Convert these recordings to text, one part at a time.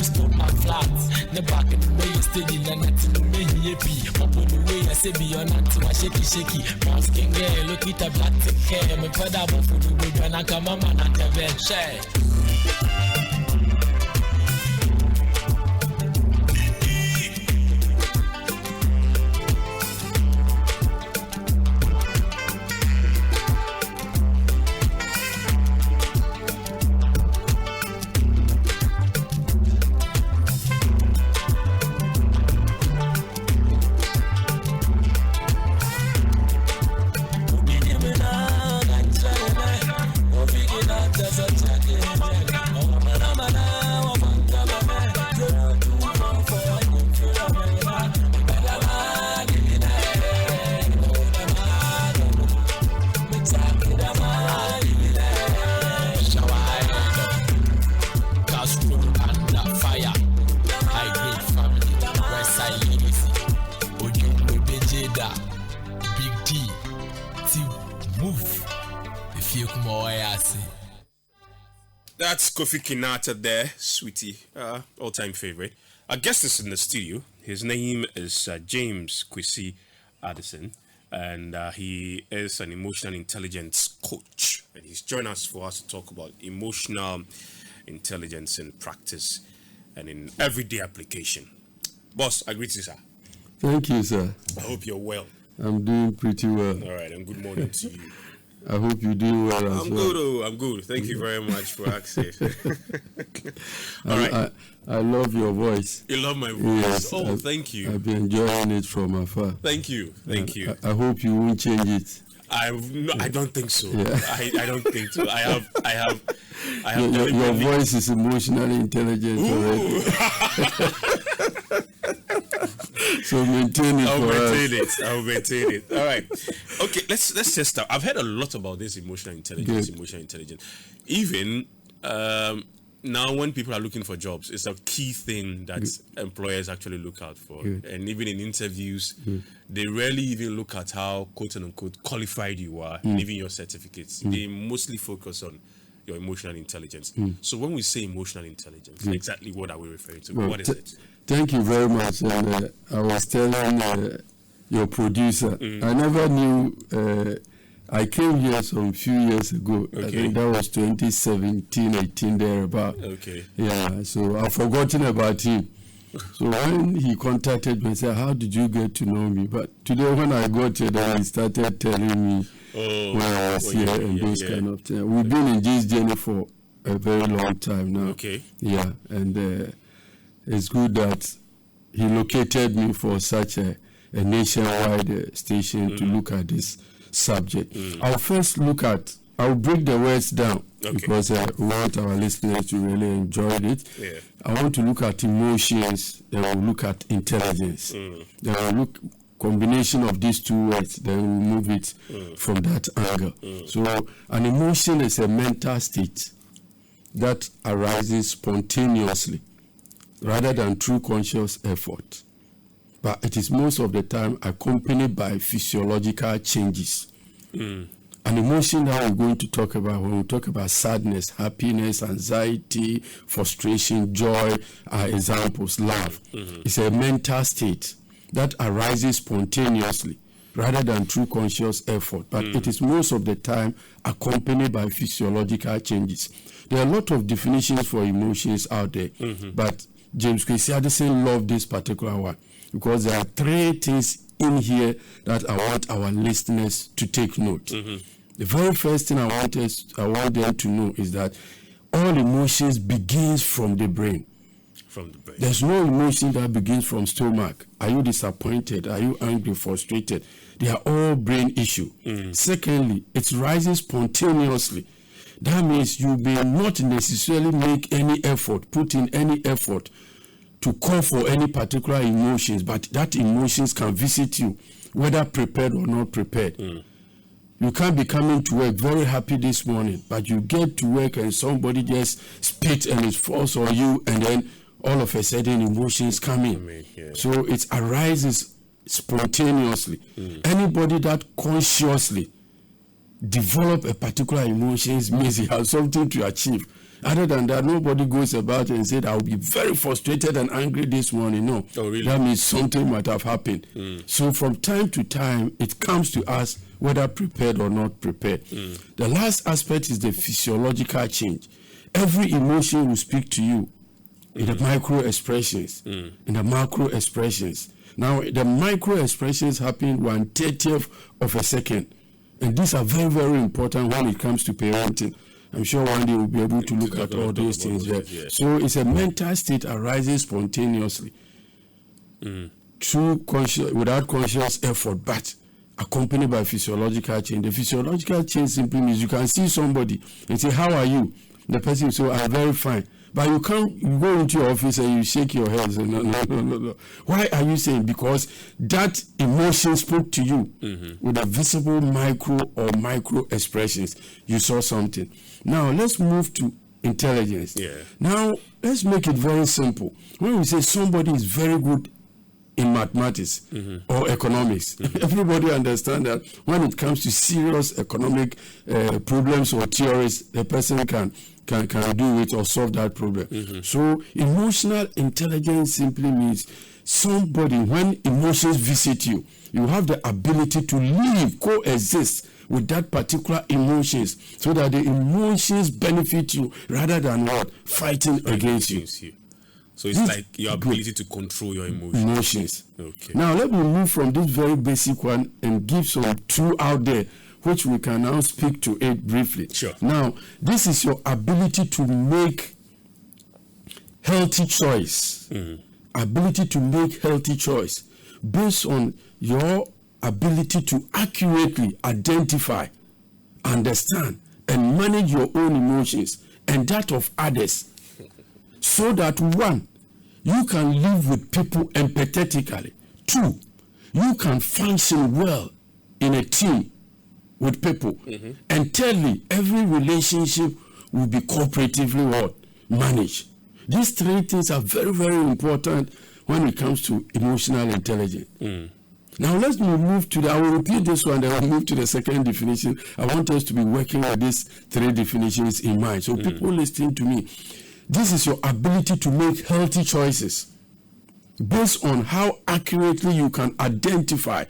stomach flat. The back in the way you steady, and that's in the way you be. Up on the way I say be on to my shaky. Brown skin girl, look at the black hair. My father for the way when I come on and the bed share. That's Kofi Kinata there, sweetie, all-time favorite. Our guest is in the studio. His name is James Kwesi Addison, and he is an emotional intelligence coach. And he's joined us for us to talk about emotional intelligence in practice and in everyday application. Boss, I greet you, sir. Thank you, sir. I hope you're well. I'm doing pretty well. All right, and good morning to you. I hope you're doing well as well. I'm good. Thank you very much for asking. All right. I love your voice. You love my voice? Yes, thank you. I've been enjoying it from afar. Thank you. I hope you won't change it. I don't think so. Yeah. I don't think so. I have. Your voice is emotionally intelligent already. So maintain it. I'll maintain it. All right. Okay. Let's just start. I've heard a lot about this emotional intelligence. Even now, when people are looking for jobs, it's a key thing that employers actually look out for. And even in interviews, they rarely even look at how quote unquote qualified you are, and even your certificates. They mostly focus on your emotional intelligence. So when we say emotional intelligence, exactly what are we referring to? What is it? Thank you very much. And I was telling your producer, I never knew. I came here some few years ago. I think that was 2017, 18 thereabout. Okay. Yeah. So I've forgotten about him. So when he contacted me, he said, "How did you get to know me?" But today when I got here, then he started telling me when I was here and those kind of things. We've been in this journey for a very long time now. Okay. Yeah, and it's good that he located me for such a nationwide station to look at this subject. I'll first I'll break the words down because I want our listeners to really enjoy it. Yeah. I want to look at emotions, then we'll look at intelligence. Then we'll look combination of these two words, then we'll move it from that angle. So an emotion is a mental state that arises spontaneously rather than through conscious effort. But it is most of the time accompanied by physiological changes. An emotion that we're going to talk about when we talk about sadness, happiness, anxiety, frustration, joy are examples. Love is a mental state that arises spontaneously rather than through conscious effort. But it is most of the time accompanied by physiological changes. There are a lot of definitions for emotions out there, but James Kwesi Addison loved this particular one because there are three things in here that I want our listeners to take note. The very first thing I want them to know is that all emotions begins from the brain. From the brain. There's no emotion that begins from stomach. Are you disappointed? Are you angry, frustrated? They are all brain issue. Secondly, it rises spontaneously. That means you may not necessarily make any effort, put in any effort to call for any particular emotions, but that emotions can visit you, whether prepared or not prepared. You can't be coming to work very happy this morning, but you get to work and somebody just spits and it falls on you, and then all of a sudden emotions come in. So it arises spontaneously. Anybody that consciously develop a particular emotions means he has something to achieve. Other than that, nobody goes about and said, I'll be very frustrated and angry this morning. No. Oh, really? That means something might have happened. So from time to time, it comes to us whether prepared or not prepared. The last aspect is the physiological change. Every emotion will speak to you in the micro expressions, in the macro expressions. Now, the micro expressions happen 1/30th of a second. And these are very, very important when it comes to parenting. I'm sure one day we'll be able to look at all those things there. Yeah. So it's a mental state arising spontaneously without conscious effort, but accompanied by physiological change. The physiological change simply means you can see somebody and say, how are you? The person will say, I'm very fine. But you go into your office and you shake your head and say, no. Why are you saying? Because that emotion spoke to you with a visible micro expressions. You saw something. Now, let's move to intelligence. Yeah. Now, let's make it very simple. When we say somebody is very good in mathematics or economics, everybody understands that when it comes to serious economic problems or theories, the person can do it or solve that problem. So emotional intelligence simply means somebody, when emotions visit you, you have the ability to live, coexist with that particular emotions so that the emotions benefit you rather than what? Fighting against you. So it's like your ability to control your emotions. Okay. Now let me move from this very basic one and give some two out there which we can now speak to it briefly. Sure. Now, this is your ability to make healthy choice. Ability to make healthy choice based on your ability to accurately identify, understand, and manage your own emotions and that of others. So that one, you can live with people empathetically. Two, you can function well in a team with people. And thirdly, every relationship will be cooperatively managed. These three things are very, very important when it comes to emotional intelligence. Now let's move to I will repeat this one, then I'll move to the second definition. I want us to be working with these three definitions in mind. So people listening to me, this is your ability to make healthy choices based on how accurately you can identify,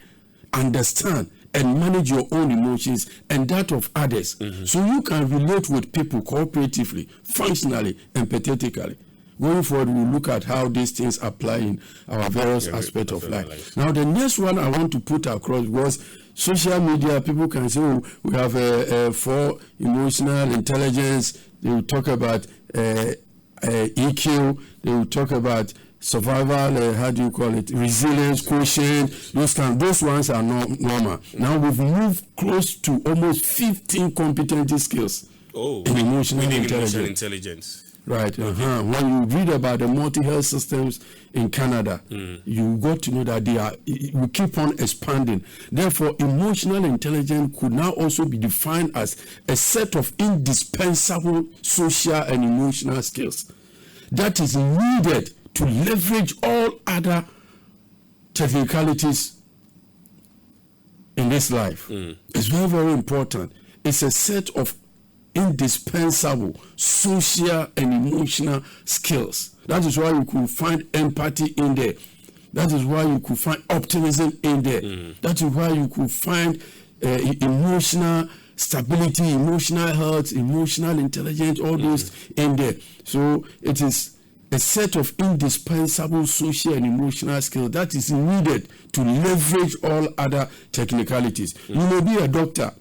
understand, and manage your own emotions and that of others. So you can relate with people cooperatively, functionally, empathetically. Going forward, we'll look at how these things apply in our various aspects of life. Now, the next one I want to put across was social media. People can say, oh, we have for emotional intelligence. They will talk about EQ. They will talk about survival, how do you call it, resilience, quotient, those ones are not normal. Now we've moved close to almost 15 competency skills in emotional intelligence. Right. When you read about the multi-health systems in Canada, you got to know that we keep on expanding. Therefore, emotional intelligence could now also be defined as a set of indispensable social and emotional skills that is needed to leverage all other technicalities in this life. It's very, very important. It's a set of indispensable social and emotional skills. That is why you could find empathy in there. That is why you could find optimism in there. That is why you could find emotional stability, emotional health, emotional intelligence, all those in there. So it is a set of indispensable social and emotional skills that is needed to leverage all other technicalities. You may be a doctor,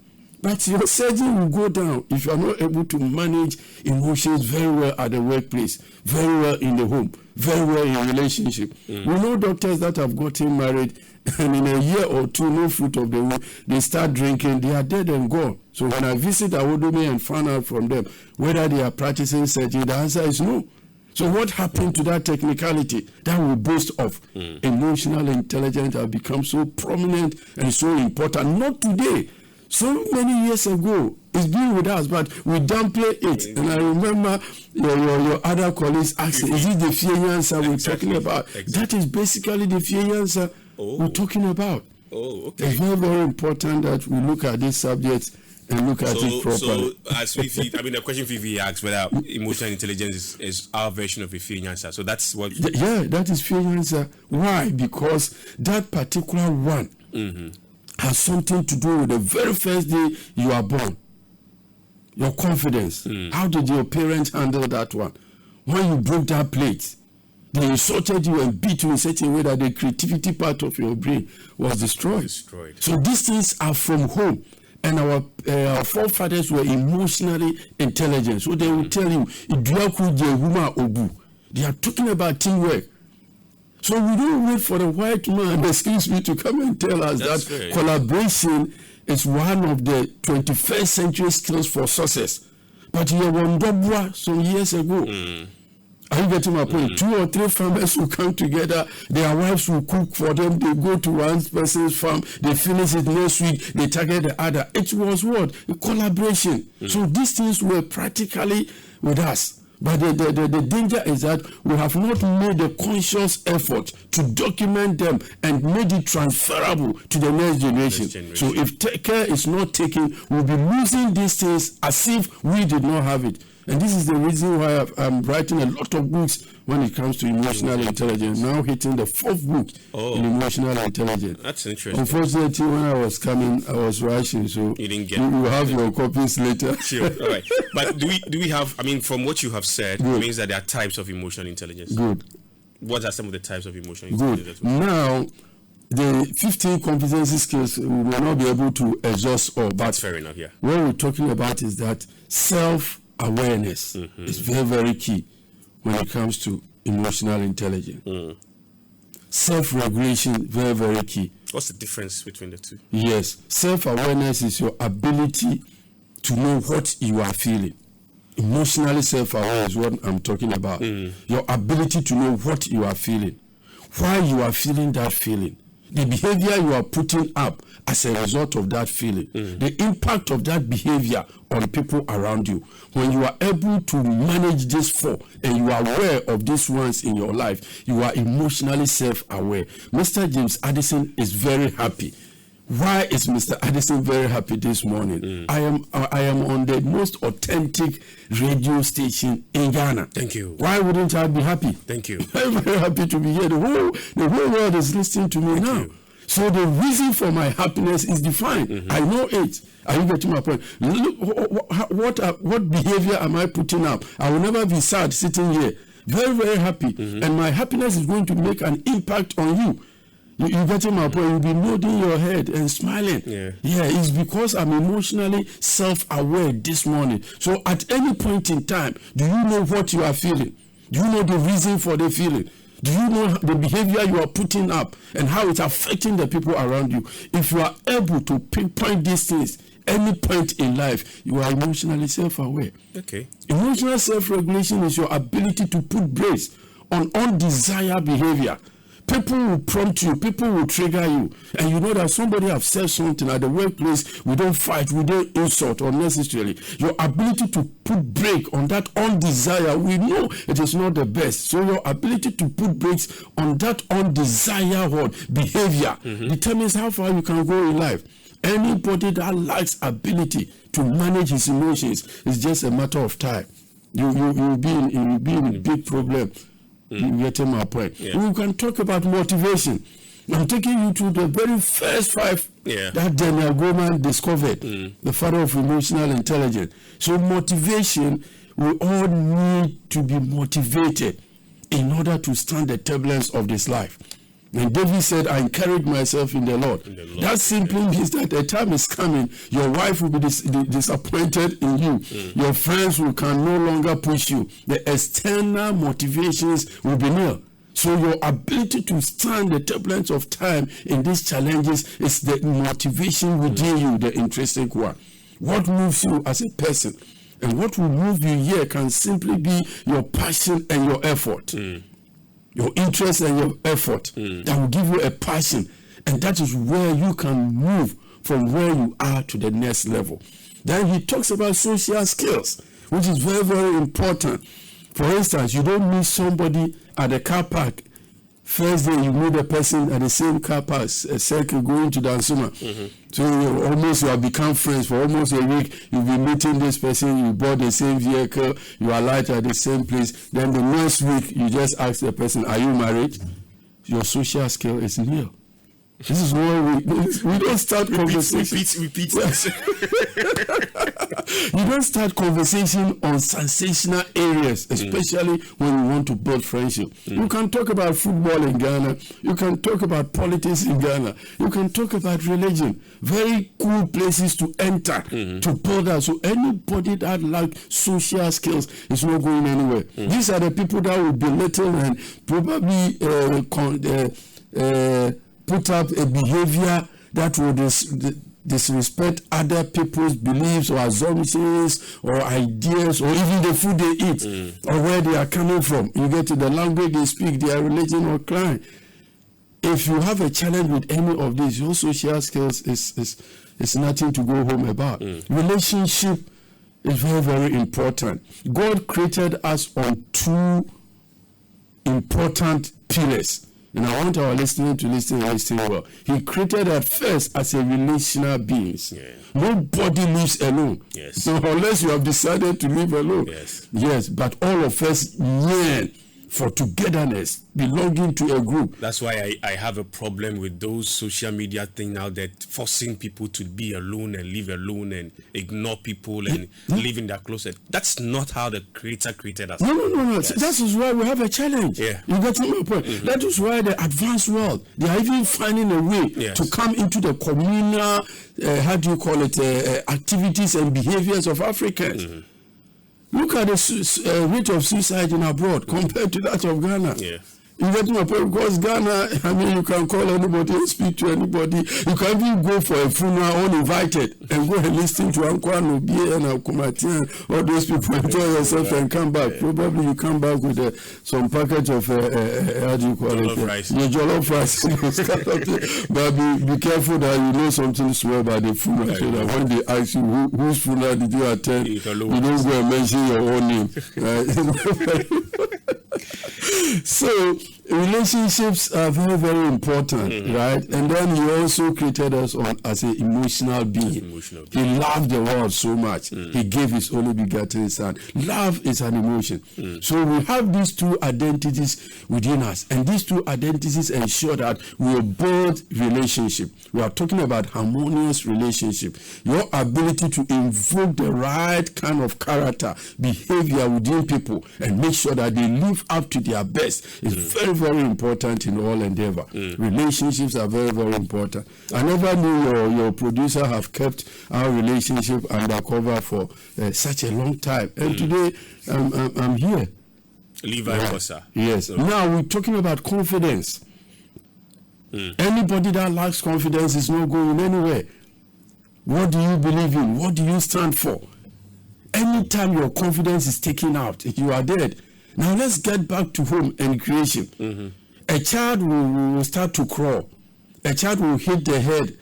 but your surgeon will go down if you are not able to manage emotions very well at the workplace, very well in the home, very well in a relationship. We know doctors that have gotten married and in a year or two, no fruit of the womb, they start drinking, they are dead and gone. So when I visit Awodome and find out from them whether they are practicing surgery, the answer is no. So what happened to that technicality that we boast of? Emotional intelligence have become so prominent and so important. Not today. So many years ago, it's been with us, but we downplay it. And I remember your other colleagues asking, is it the fianza we're talking about? That is basically the fianza we're talking about. It's very, very important that we look at these subjects and look at it properly. So, as Fifi, I mean, the question Fifi asks whether emotional intelligence is our version of a field answer. So that's what. Yeah, that is field answer. Why? Because that particular one has something to do with the very first day you are born. Your confidence. How did your parents handle that one? When you broke that plate, they insulted you and beat you in such a way that the creativity part of your brain was destroyed. So these things are from home. And our forefathers were emotionally intelligent. So they will tell you, they are talking about teamwork. So we don't wait for the white man, excuse me, to come and tell us that collaboration is one of the 21st century skills for success. But you were some years ago. Are you getting my point? 2 or 3 farmers will come together, their wives will cook for them, they go to one person's farm, they finish it next week, they target the other. It was what? A collaboration. So these things were practically with us. But the danger is that we have not made a conscious effort to document them and made it transferable to the next generation. So if care is not taken, we'll be losing these things as if we did not have it. And this is the reason why I'm writing a lot of books when it comes to emotional intelligence. Now hitting the 4th book in emotional intelligence. That's interesting. Unfortunately, when I was coming, I was rushing, so you didn't get. You will have your copies later. Sure. All right. But do we have? I mean, from what you have said, it means that there are types of emotional intelligence. Good. What are some of the types of emotional intelligence? Good. Now, the 15 competency skills we will not be able to exhaust all. But that's fair enough. Yeah. What we're talking about is that self-awareness is very, very key when it comes to emotional intelligence. Self-regulation, very, very key. What's the difference between the two? Yes. Self-awareness is your ability to know what you are feeling. Emotionally self-aware is what I'm talking about. Your ability to know what you are feeling, why you are feeling that feeling, the behavior you are putting up as a result of that feeling, the impact of that behavior on people around you. When you are able to manage this 4 and you are aware of these ones in your life, you are emotionally self-aware. Mr. James Addison is very happy. Why is Mr. Addison very happy this morning? I am on the most authentic radio station in Ghana. Thank you. Why wouldn't I be happy? Thank you. I'm very happy to be here. The whole world is listening to me now. So the reason for my happiness is defined. I know it. Are you getting my point? Look, what behavior am I putting up? I will never be sad sitting here. Very, very happy. And my happiness is going to make an impact on you. You getting my point? You'll be nodding your head and smiling. Yeah, it's because I'm emotionally self-aware this morning. So at any point in time, do you know what you are feeling? Do you know the reason for the feeling? Do you know the behavior you are putting up and how it's affecting the people around you? If you are able to pinpoint these things, any point in life, you are emotionally self-aware. Okay. Emotional self-regulation is your ability to put brakes on undesired behavior. People will prompt you, people will trigger you, and you know that somebody has said something at the workplace. We don't fight, we don't insult unnecessarily. Your ability to put brake on that undesired, we know it is not the best. So your ability to put brakes on that undesired behavior determines how far you can go in life. Anybody that lacks ability to manage his emotions is just a matter of time. You'll be in a big problem. You getting my point? We can talk about motivation. I'm taking you to the very first 5 that Daniel Goleman discovered, the father of emotional intelligence. So motivation, we all need to be motivated in order to stand the turbulence of this life. And David said, I encourage myself in the Lord. That simply means that the time is coming. Your wife will be disappointed in you. Your friends can no longer push you. The external motivations will be nil. So your ability to stand the turbulence of time in these challenges is the motivation within you, the intrinsic one. What moves you as a person and what will move you here can simply be your passion and your effort. Your interest and your effort that will give you a passion, and that is where you can move from where you are to the next level. Then he talks about social skills, which is very, very important. For instance, you don't meet somebody at the car park First day you meet the person at the same car park, a circle going to Dansuma. So you have become friends for almost a week. You've been meeting this person, you bought the same vehicle, you alight at the same place. Then the next week you just ask the person, are you married? Your social skill is nil. This is why we don't start conversation. Repeat. You don't start conversation on sensational areas, especially when you want to build friendship. You can talk about football in Ghana. You can talk about politics in Ghana. You can talk about religion. Very cool places to enter to build that. So anybody that lacks social skills is not going anywhere. These are the people that will belittle and probably put up a behavior that will disrespect other people's beliefs or assumptions or ideas or even the food they eat or where they are coming from. You get to the language they speak, their religion or crime. If you have a challenge with any of these, your social skills is nothing to go home about. Relationship is very, very important. God created us on two important pillars. And I want our listeners to listen well. He created us first as a relational beings. Yeah. Nobody lives alone. Yes. So unless you have decided to live alone. Yes, but all of us yearn for togetherness, belonging to a group. That's why I have a problem with those social media thing now that forcing people to be alone and live alone and ignore people and live in their closet. That's not how the Creator created us. No. Yes. That is why we have a challenge. Yeah. You get my point? That is why the advanced world, they are even finding a way to come into the communal, activities and behaviors of Africans. Look at the rate of suicide in abroad compared to that of Ghana. Yeah. You get my point? Because Ghana, you can call anybody and speak to anybody. You can even go for a funeral uninvited and go and listen to Ankwa Nobie and Akumatian, all those people, enjoy yourself and come back. Probably you come back with some package of, jollof rice. Yeah, jollof rice. But be careful that you know something small about the funeral. So that when they ask you whose funeral did you attend, you don't go and mention your own name. So relationships are very, very important, right? And then he also created us as an emotional being. He loved the world so much. He gave his only begotten son. Love is an emotion. So we have these two identities within us, and these two identities ensure that we build relationship. We are talking about harmonious relationship. Your ability to invoke the right kind of character, behavior within people, and make sure that they live up to their best is very, very important in all endeavor. Relationships are very, very important. I never knew your producer have kept our relationship undercover for such a long time. And today, I'm here. Levi Kosa. Yes. So. Now we're talking about confidence. Anybody that lacks confidence is not going anywhere. What do you believe in? What do you stand for? Anytime your confidence is taken out, you are dead. Now let's get back to home and creation. A child will start to crawl. A child will hit the head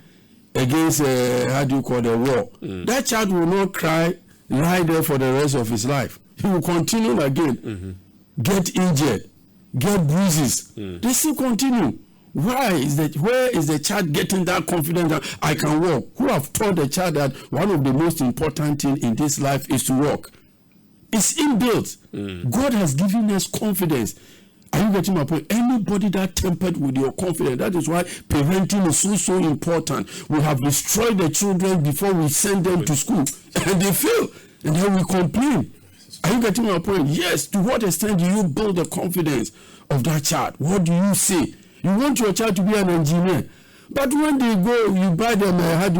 against a wall. That child will not cry, lie there for the rest of his life. He will continue again, get injured, get bruises. They still continue. Where is the child getting that confidence that I can walk? Who have taught the child that one of the most important things in this life is to walk? It's inbuilt. God has given us confidence. Are you getting my point? Anybody that tempered with your confidence, that is why parenting is so important. We have destroyed the children before we send them to school, and they fail, and then we complain. Are you getting my point? Yes. To what extent do you build the confidence of that child? What do you say? You want your child to be an engineer, but when they go, you buy them a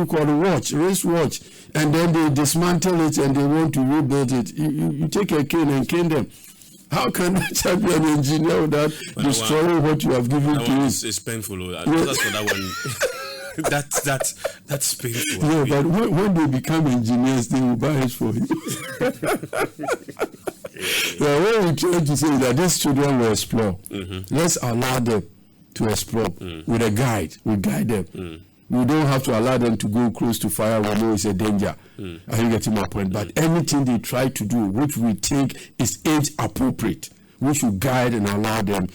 wrist watch, and then they dismantle it and they want to rebuild it. You take a cane and cane them. How can that child be an engineer without destroying what you have given to him? It's painful. That's for that one. That's painful. Yeah, but when they become engineers, they will buy it for you. What we try to say is that these children will explore. Let's allow them to explore with a guide. We guide them. We don't have to allow them to go close to fire. We know it's a danger. Are you getting my point? But anything they try to do, which we think is age appropriate, we should guide and allow them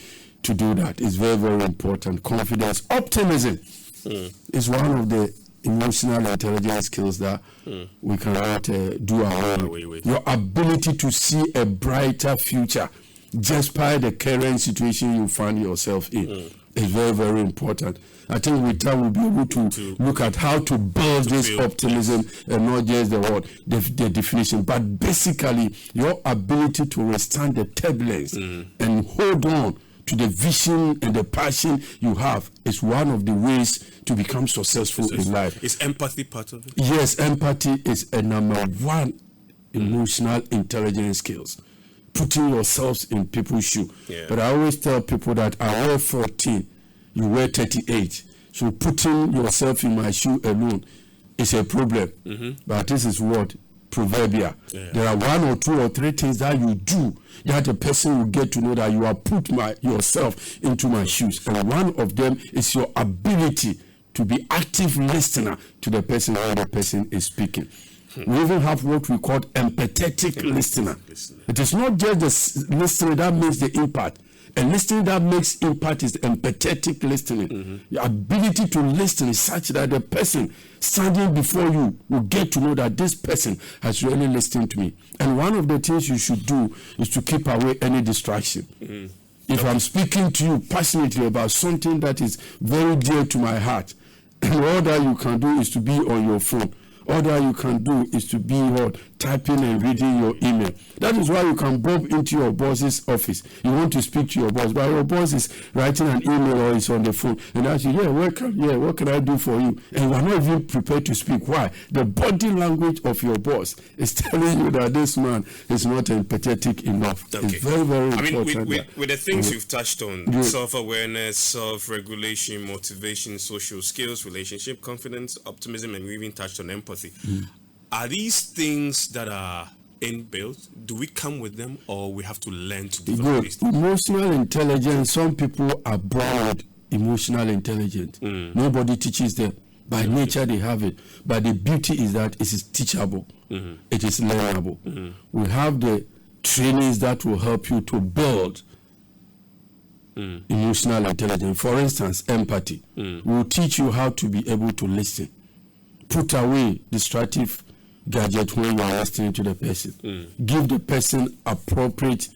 to do that. It's very, very important. Confidence. Optimism is one of the emotional intelligence skills that we cannot do our own. Your ability to see a brighter future despite the current situation you find yourself in is very, very important. I think with time we'll be able to look at how to build this optimism and not just the definition, but basically your ability to withstand the turbulence and hold on to the vision and the passion you have is one of the ways to become successful in life. Is empathy part of it? Yes, empathy is a number one emotional intelligence skills. Putting yourselves in people's shoes. Yeah. But I always tell people that I wear 14, you wear 38. So putting yourself in my shoe alone is a problem. But this is what? Proverbial. Yeah. There are 1 or 2 or 3 things that you do that a person will get to know that you have put yourself into my shoes. And one of them is your ability to be active listener to the person when the person is speaking. We even have what we call empathetic listener. It is not just the listening that makes the impact. A listening that makes impact is empathetic listening. Your ability to listen is such that the person standing before you will get to know that this person has really listened to me. And one of the things you should do is to keep away any distraction. If I'm speaking to you passionately about something that is very dear to my heart, all that you can do is to be on your phone. All that you can do is to be typing and reading your email. That is why you can bump into your boss's office. You want to speak to your boss, but your boss is writing an email or is on the phone and asks you, what can I do for you? And you are not even prepared to speak. Why? The body language of your boss is telling you that this man is not empathetic enough. Okay. It's very, very important. With the things you've touched on, self-awareness, self-regulation, motivation, social skills, relationship, confidence, optimism, and we even touched on empathy. Are these things that are inbuilt? Do we come with them, or we have to learn to develop these things? Emotional intelligence, some people are born with emotional intelligence. Nobody teaches them. By nature they have it. But the beauty is that it is teachable. It is learnable. We have the trainings that will help you to build emotional intelligence. For instance, empathy. We will teach you how to be able to listen. Put away distractive gadget when you are listening to the person. Give the person appropriate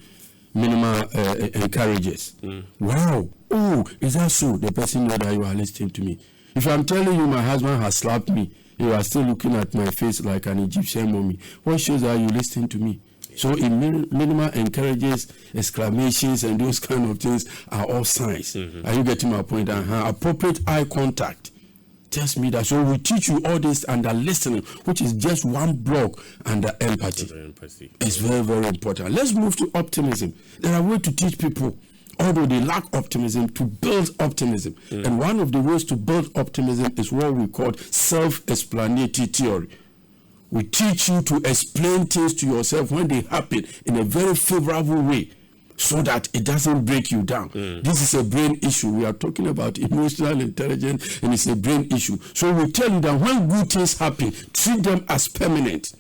minimal encourages. Wow. Oh, is that so? The person knows that you are listening to me. If I'm telling you my husband has slapped me, you are still looking at my face like an Egyptian mummy. What shows that you listening to me? So in minimal encourages, exclamations, and those kind of things are all signs. Are you getting my point? Appropriate eye contact tells me that. So we teach you all this under listening, which is just one block under empathy. It's very, very important. Let's move to optimism. There are ways to teach people, although they lack optimism, to build optimism. And one of the ways to build optimism is what we call self-explanatory theory. We teach you to explain things to yourself when they happen in a very favorable way, so that it doesn't break you down. This is a brain issue. We are talking about emotional intelligence, and it's a brain issue. So we tell you that when good things happen, treat them as permanent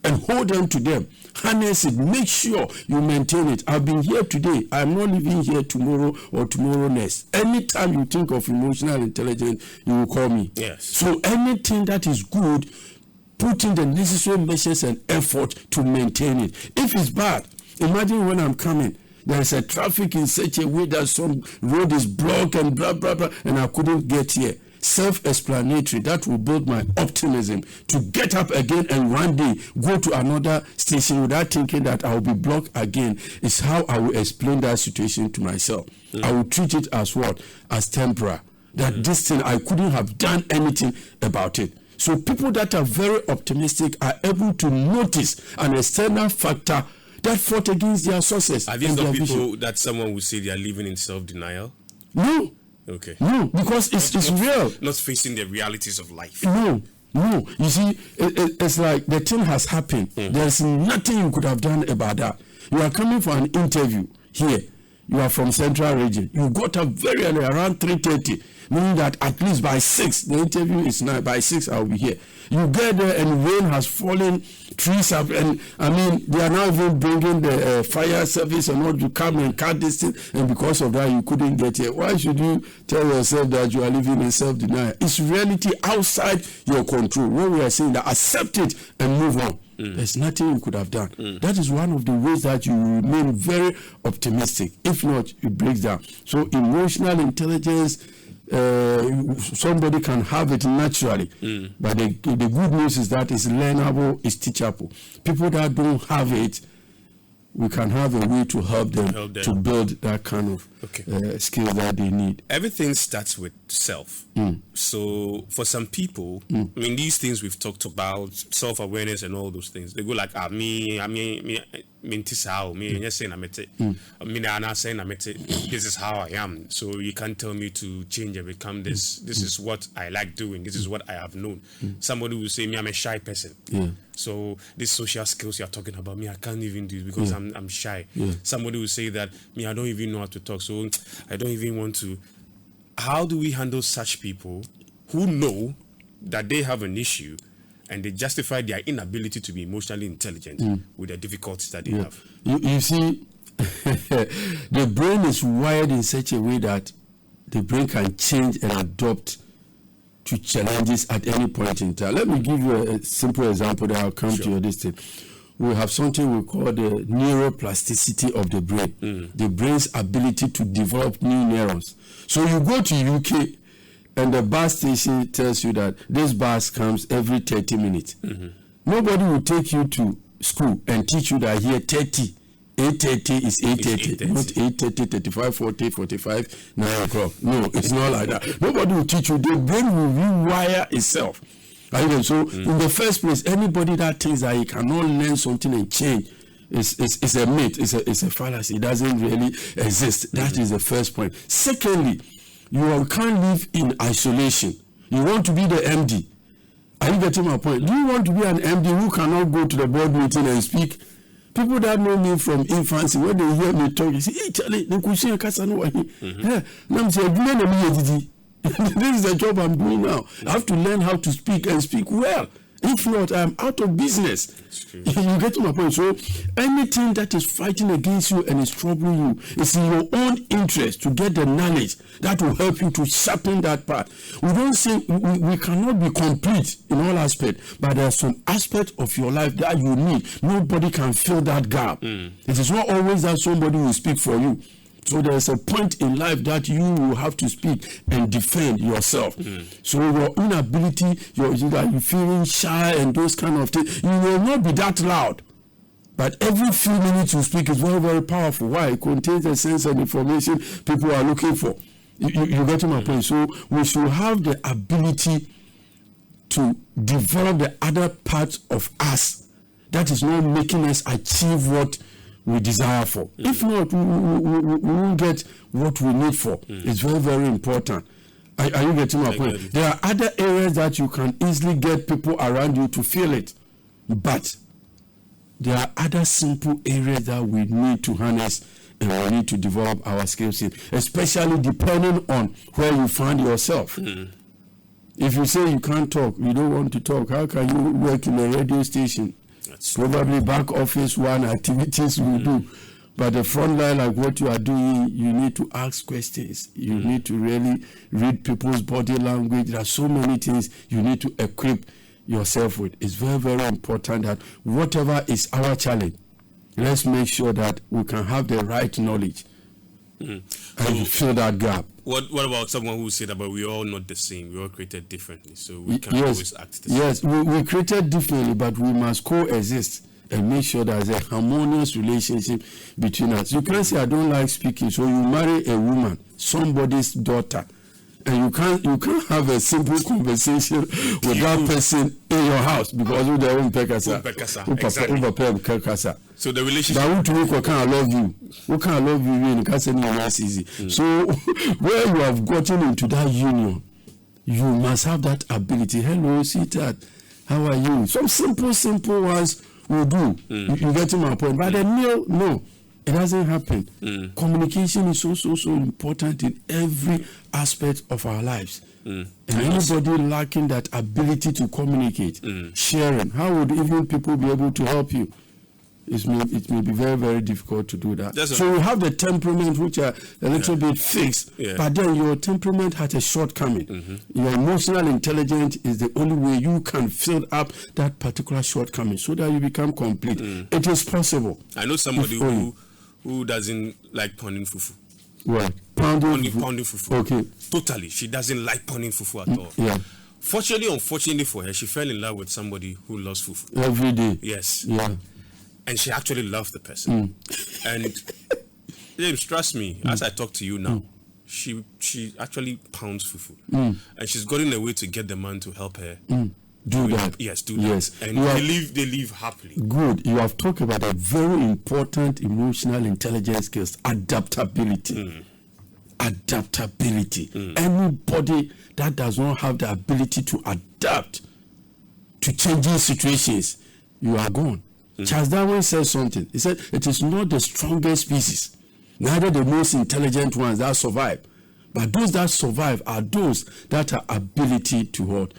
and hold on to them. Harness it. Make sure you maintain it. I've been here today. I'm not living here tomorrow or tomorrow next. Anytime you think of emotional intelligence, you will call me. Yes. So anything that is good, put in the necessary measures and effort to maintain it. If it's bad, imagine when I'm coming, there is a traffic in such a way that some road is blocked and blah, blah, blah, and I couldn't get here. Self-explanatory, that will build my optimism to get up again and one day go to another station without thinking that I will be blocked again, is how I will explain that situation to myself. I will treat it as what? As temporary. That this thing, I couldn't have done anything about it. So people that are very optimistic are able to notice an external factor that fought against their success. Are these the people that someone would say they are living in self-denial? No. Okay. No, because it's real. Not facing the realities of life. No. You see, it's like the thing has happened. There's nothing you could have done about that. You are coming for an interview here. You are from Central Region. You got up very early, around 3:30. meaning that at least by 6, the interview is 9, by 6 I'll be here. You get there and rain has fallen, trees have, and I mean, they are now even bringing the fire service and all to come and cut this thing, and because of that, you couldn't get here. Why should you tell yourself that you are living in self-denial? It's reality outside your control. When we are saying that, accept it and move on. There's nothing you could have done. That is one of the ways that you remain very optimistic. If not, it breaks down. So emotional intelligence, somebody can have it naturally, but the good news is that it's learnable, it's teachable. People that don't have it, we can have a way to help them to build that kind of skill that they need. Everything starts with self. So for some people, I mean, these things we've talked about, self-awareness and all those things, they go like, this is how this is how I am. So you can't tell me to change and become this. This is what I like doing. This is what I have known. Somebody will say, I'm a shy person. So these social skills you're talking about, I can't even do it because I'm shy. Somebody will say that, I don't even know how to talk, so I don't even want to. How do we handle such people who know that they have an issue and they justify their inability to be emotionally intelligent with the difficulties that they have? You see, the brain is wired in such a way that the brain can change and adapt to challenges at any point in time. Let me give you a simple example that I'll come to your distance. We have something we call the neuroplasticity of the brain, the brain's ability to develop new neurons. So you go to UK and the bus station tells you that this bus comes every 30 minutes. Nobody will take you to school and teach you that here 8:30 is 8:30, not 8:30, 35, 40, 45, 9 o'clock. No, it's not like that. Nobody will teach you. The brain will rewire itself. So in the first place, anybody that thinks that he cannot learn something and change is a myth, it's a fallacy. It doesn't really exist. That is the first point. Secondly, you can't live in isolation. You want to be the MD. Are you getting my point? Do you want to be an MD who cannot go to the board meeting and speak? People that know me from infancy, when they hear me talk, they say, hey, Charlie, they could say, this is the job I'm doing now. I have to learn how to speak and speak well. If not, I'm out of business. You get to my point. So anything that is fighting against you and is troubling you, it's in your own interest to get the knowledge that will help you to sharpen that part. We don't say we cannot be complete in all aspects, but there are some aspects of your life that you need. Nobody can fill that gap. It is not always that somebody will speak for you. So there's a point in life that you will have to speak and defend yourself. So your inability, you feeling shy and those kind of things, you will not be that loud. But every few minutes you speak is very, very powerful. Why? It contains a sense of information people are looking for. You get to my point. So we should have the ability to develop the other parts of us that is not making us achieve what we desire for. If not, we won't get what we need for. It's very, very important. Are you getting my point? There are other areas that you can easily get people around you to feel it. But there are other simple areas that we need to harness and we need to develop our skills in, especially depending on where you find yourself. If you say you can't talk, you don't want to talk, how can you work in a radio station? Probably back office one activities we do, but the front line, like what you are doing, you need to ask questions. You need to really read people's body language. There are so many things you need to equip yourself with. It's very, very important that whatever is our challenge, let's make sure that we can have the right knowledge and fill that gap. What about someone who said about we're all not the same, we're all created differently, so we can't always act the same? Yes, we created differently, but we must coexist and make sure there's a harmonious relationship between us. You can't say I don't like speaking, so you marry a woman, somebody's daughter, and you can't have a simple conversation with that person in your house because you don't pekasa. So the relationship. But who can love you? Who can love you when you can't say it's easy? So where you have gotten into that union, you must have that ability. Hello, sweetheart, how are you? Some simple ones will do. You get to my point. But no. It doesn't happen. Communication is so important in every aspect of our lives. And anybody lacking that ability to communicate, sharing, how would even people be able to help you? It may be very, very difficult to do that. So you have the temperament which are a little bit fixed, but then your temperament has a shortcoming. Your emotional intelligence is the only way you can fill up that particular shortcoming so that you become complete. It is possible. I know somebody who doesn't like pounding fufu. What? Pounding fufu. Okay. Totally. She doesn't like pounding fufu at all. Yeah. Unfortunately for her, she fell in love with somebody who loves fufu. Every day. Yes. Yeah. And she actually loved the person. And James, trust me, as I talk to you now, she actually pounds fufu. And she's gotten a way to get the man to help her. Do that. Yes, do that. And they live happily. Good. You have talked about a very important emotional intelligence skills, adaptability. Adaptability. Anybody that does not have the ability to adapt to changing situations, you are gone. Charles Darwin said something. He said, it is not the strongest species, neither the most intelligent ones that survive, but those that survive are those that are ability to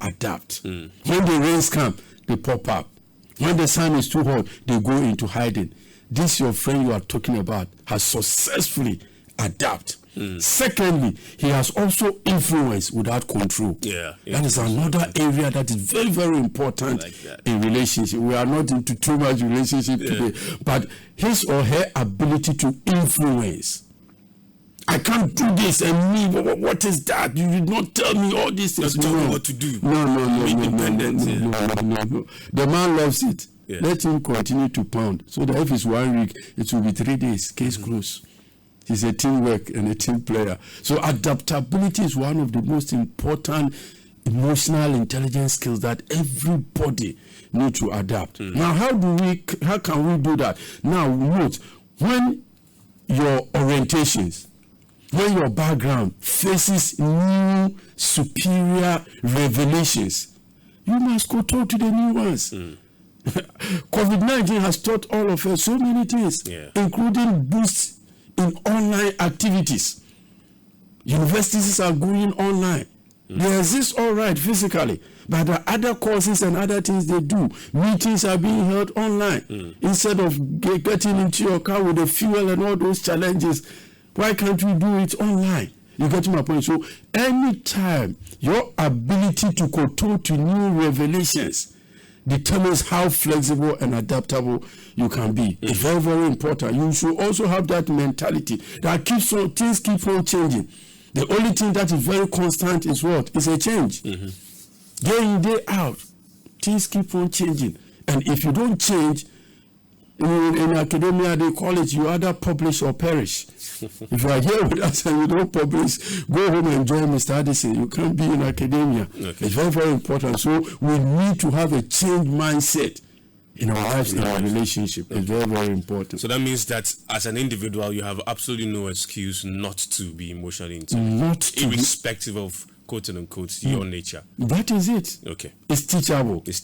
adapt. When the rains come, they pop up. When the sun is too hot, they go into hiding. This your friend you are talking about has successfully adapted. Secondly, he has also influence without control. That is another area that is very, very important in relationship. We are not into too much relationship today, but his or her ability to influence. I can't do this, and me, what is that? You did not tell me all these things. Tell me what to do. No. The man loves it. Let him continue to pound, so that if it's 1 week, it will be 3 days. Case closed. He's a teamwork and a team player. So adaptability is one of the most important emotional intelligence skills that everybody needs to adapt. Now, how can we do that? Now, note, when your orientations, when your background faces new superior revelations, you must go talk to the new ones. COVID-19 has taught all of us so many things, including boosts in online activities. Universities are going online. They exist all right physically, but there are other courses and other things they do. Meetings are being held online. Instead of getting into your car with the fuel and all those challenges, why can't we do it online? You get to my point. So anytime your ability to control to new revelations determines how flexible and adaptable you can be. It's very, very important. You should also have that mentality that things keep on changing. The only thing that is very constant is what? Is a change. Day in, day out, things keep on changing. And if you don't change, in academia they call it you either publish or perish. If you are here with us and you don't publish, go home and join Mr. Addison. You can't be in academia. It's very, very important. So we need to have a change mindset in our lives, in our relationship. It's very, very important. So that means that as an individual, you have absolutely no excuse not to be emotionally intelligent, irrespective of quote unquote your nature. That is it. Okay. It's teachable. It's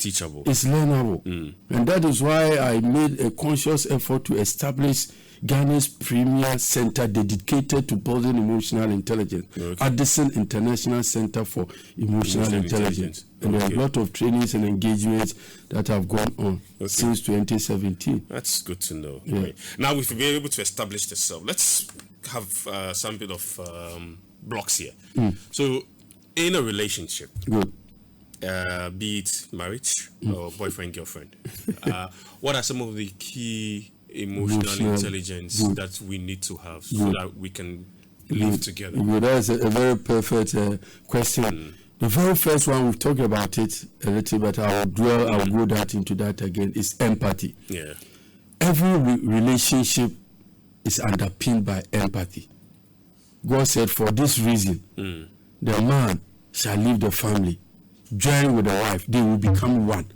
learnable. And that is why I made a conscious effort to establish Ghana's premier center dedicated to building emotional intelligence, Addison International Center for Emotional Intelligence. And there are a lot of trainings and engagements that have gone on since 2017. That's good to know. Right. Now, if we're able to establish this, let's have some bit of blocks here. So, in a relationship, be it marriage or boyfriend, girlfriend, what are some of the key emotional intelligence that we need to have so that we can live together? That's a very perfect question. The very first one, we've talked about it a little bit, I'll go into that again, is empathy. Every relationship is underpinned by empathy. God said, for this reason, the man shall leave the family, join with the wife, they will become one.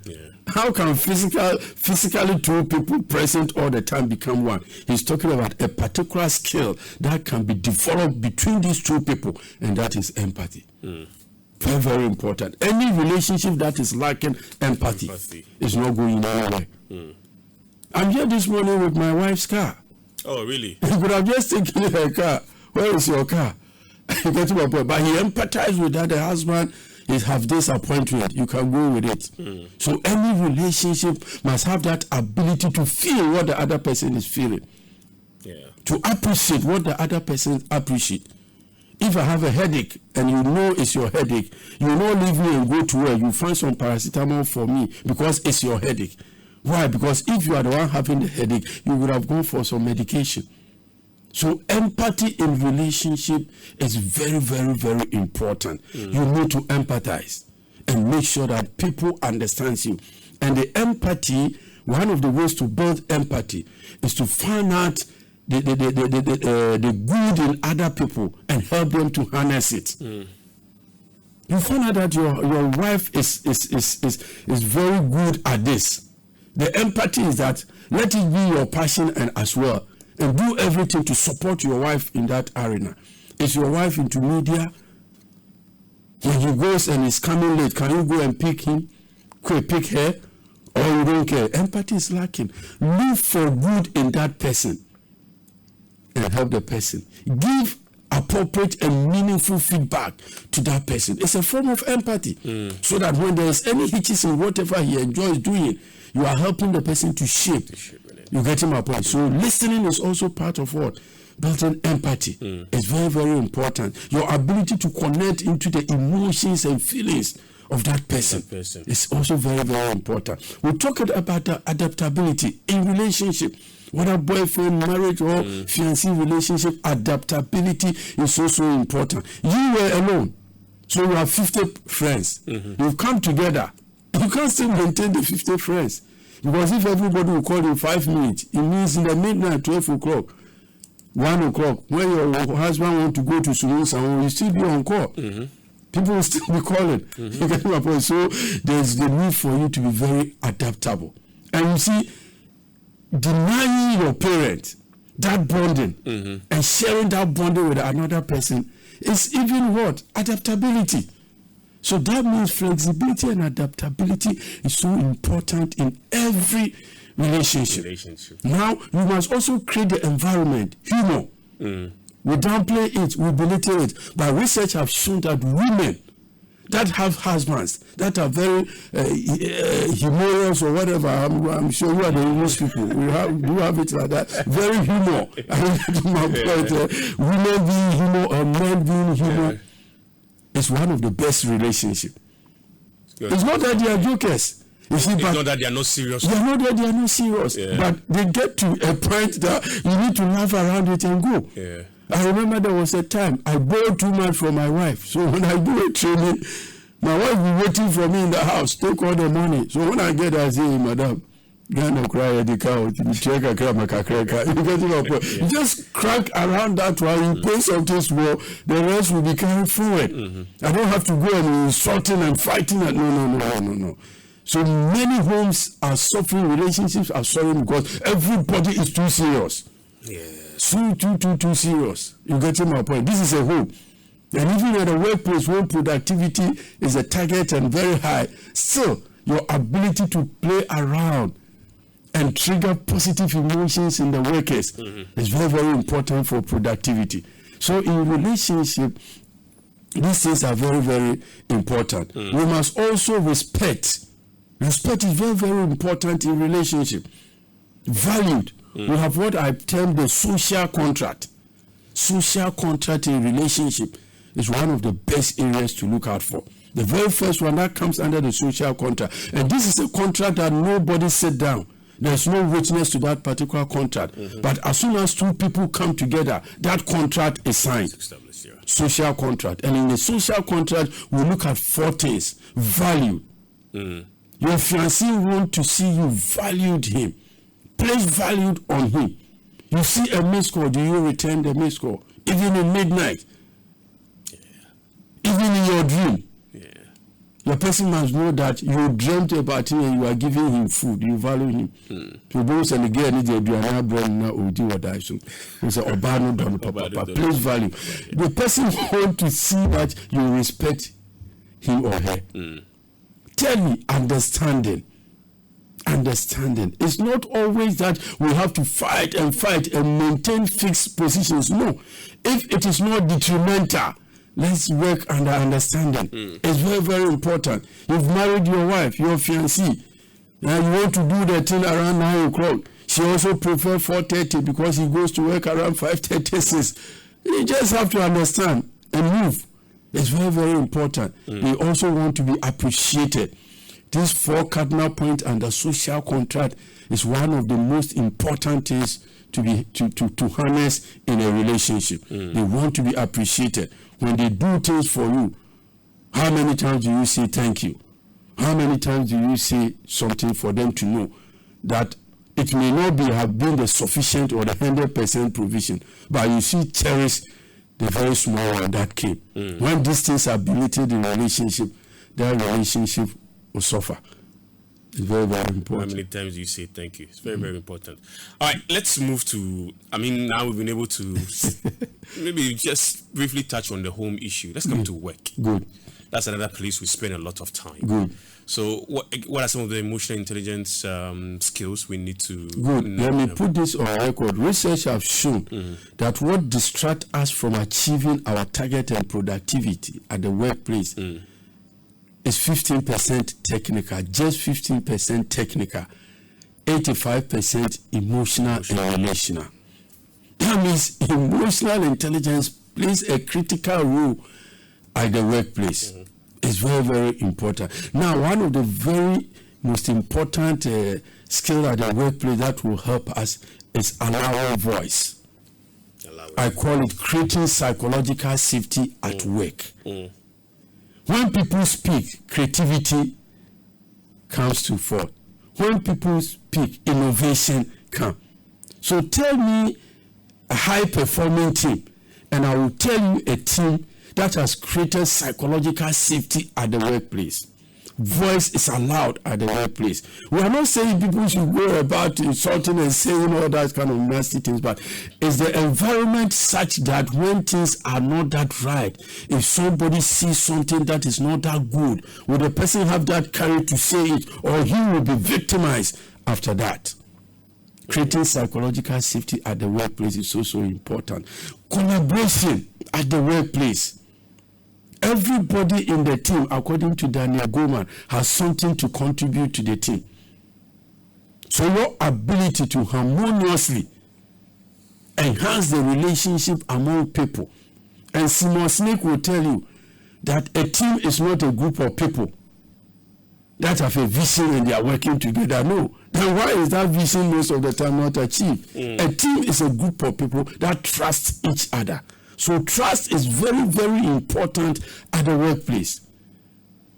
How can physically two people present all the time become one? He's talking about a particular skill that can be developed between these two people, and that is empathy. Very, very important. Any relationship that is lacking empathy is not going anywhere. I'm here this morning with my wife's car. Oh, really? He could have just taken her car. Where is your car? You get to my point. But he empathized with that. The husband is have this appointment. You can go with it. So any relationship must have that ability to feel what the other person is feeling. Yeah. To appreciate what the other person appreciates. If I have a headache and you know it's your headache, you will not leave me and go to work. You find some paracetamol for me because it's your headache. Why? Because if you are the one having the headache, you would have gone for some medication. So empathy in relationship is very, very, very important. You need to empathize and make sure that people understand you. And the empathy, one of the ways to build empathy is to find out the good in other people and help them to harness it. You find out that your wife is very good at this. The empathy is that let it be your passion and as well. And do everything to support your wife in that arena. Is your wife into media? When he goes and is coming late, can you go and pick him? Pick her? Or you don't care? Empathy is lacking. Look for good in that person and help the person. Give appropriate and meaningful feedback to that person. It's a form of empathy. So that when there is any hitches in whatever he enjoys doing, you are helping the person to shape. You get my point. So listening is also part of what? Building empathy. It's very, very important. Your ability to connect into the emotions and feelings of that person is also very, very important. We're talking about the adaptability in relationship. Whether boyfriend, marriage, or fiancé relationship, adaptability is also important. You were alone, so you have 50 friends. You've come together. You can't still maintain the 50 friends. Because if everybody will call in 5 minutes, it means in the midnight, 12 o'clock, 1 o'clock, when your husband wants to go to Sumun, you still be on call. People will still be calling. You get my point? So there's the need for you to be very adaptable. And you see, denying your parents that bonding and sharing that bonding with another person is even what? Adaptability. So that means flexibility and adaptability is so important in every relationship. Now, you must also create the environment, humor. We downplay it, we belittle it. But research have shown that women that have husbands that are very humorous or whatever, I'm sure you are the English people. You have it like that. Very humor. Women being humor or men being humor. It's one of the best relationships. It's not that they are jokers. You see, it's not that they are not serious. They are not that they are not serious. But they get to a point that you need to laugh around it and go. I remember there was a time I borrowed too much from my wife. So when I do a training, my wife will be waiting for me in the house, take all the money. So when I get there, I say, Madam, Gana cry the cow, you just crack around that while you pay something small, the rest will be carried forward. I don't have to go and insulting and fighting. No. So many homes are suffering, relationships are suffering because everybody is too serious. Too serious. You get my point? This is a home. And even at a workplace where productivity is a target and very high, still your ability to play around and trigger positive emotions in the workers is very, very important for productivity. So in relationship, these things are very, very important. We must also respect. Respect is very, very important in relationship. Valued. We have what I term the social contract. Social contract in relationship is one of the best areas to look out for. The very first one that comes under the social contract. And this is a contract that nobody sit down. There's no witness to that particular contract. But as soon as two people come together, that contract is signed. Social contract. And in the social contract, we look at 4 things. Value. Your fiancé want to see you valued him. Place valued on him. You see a missed call, do you return the missed call? Even in midnight. Even in your dream. Your person must know that you dreamt about him and you are giving him food. You value him. So both and again, place value. The person wants to see that you respect him or her. Tell me, understanding. understanding. It's not always that we have to fight and maintain fixed positions. No. If it is not detrimental, let's work under understanding. It's very, very important. You've married your wife, your fiancée. Now you want to do the thing around 9 o'clock. She also prefers 4:30 because he goes to work around 5:36. You just have to understand and move. It's very, very important. They also want to be appreciated. These 4 cardinal points under social contract is one of the most important things to harness in a relationship. They want to be appreciated. When they do things for you, how many times do you say thank you? How many times do you say something for them to know that it may not have been the sufficient or the 100% provision, but you see cherish the very small one that came. When these things are belittled in relationship, that relationship will suffer. It's very, very important. How many times do you say thank you? It's very, very important. All right, let's move to, now we've been able to maybe just briefly touch on the home issue. Let's come to work. Good. That's another place we spend a lot of time. Good. So what are some of the emotional intelligence skills we need to... Good. Let me put this on record. Research have shown that what distracts us from achieving our target and productivity at the workplace is 15% technical, just 15% technical, 85% emotional and relational. That means emotional intelligence plays a critical role at the workplace. It's very, very important. Now, one of the very most important skills at the workplace that will help us is allowing voice. I call it creating psychological safety at work. When people speak, creativity comes to forth. When people speak, innovation comes. So tell me a high-performing team, and I will tell you a team that has created psychological safety at the workplace. Voice is allowed at the workplace. We are not saying people should go about insulting and saying all that kind of nasty things, but is the environment such that when things are not that right, if somebody sees something that is not that good, will the person have that courage to say it, or he will be victimized after that? Creating psychological safety at the workplace is also important. Collaboration at the workplace. Everybody in the team, according to Daniel Goleman, has something to contribute to the team. So your ability to harmoniously enhance the relationship among people. And Simon Sinek will tell you that a team is not a group of people that have a vision and they are working together. No. Then why is that vision most of the time not achieved? A team is a group of people that trust each other. So trust is very, very important at the workplace.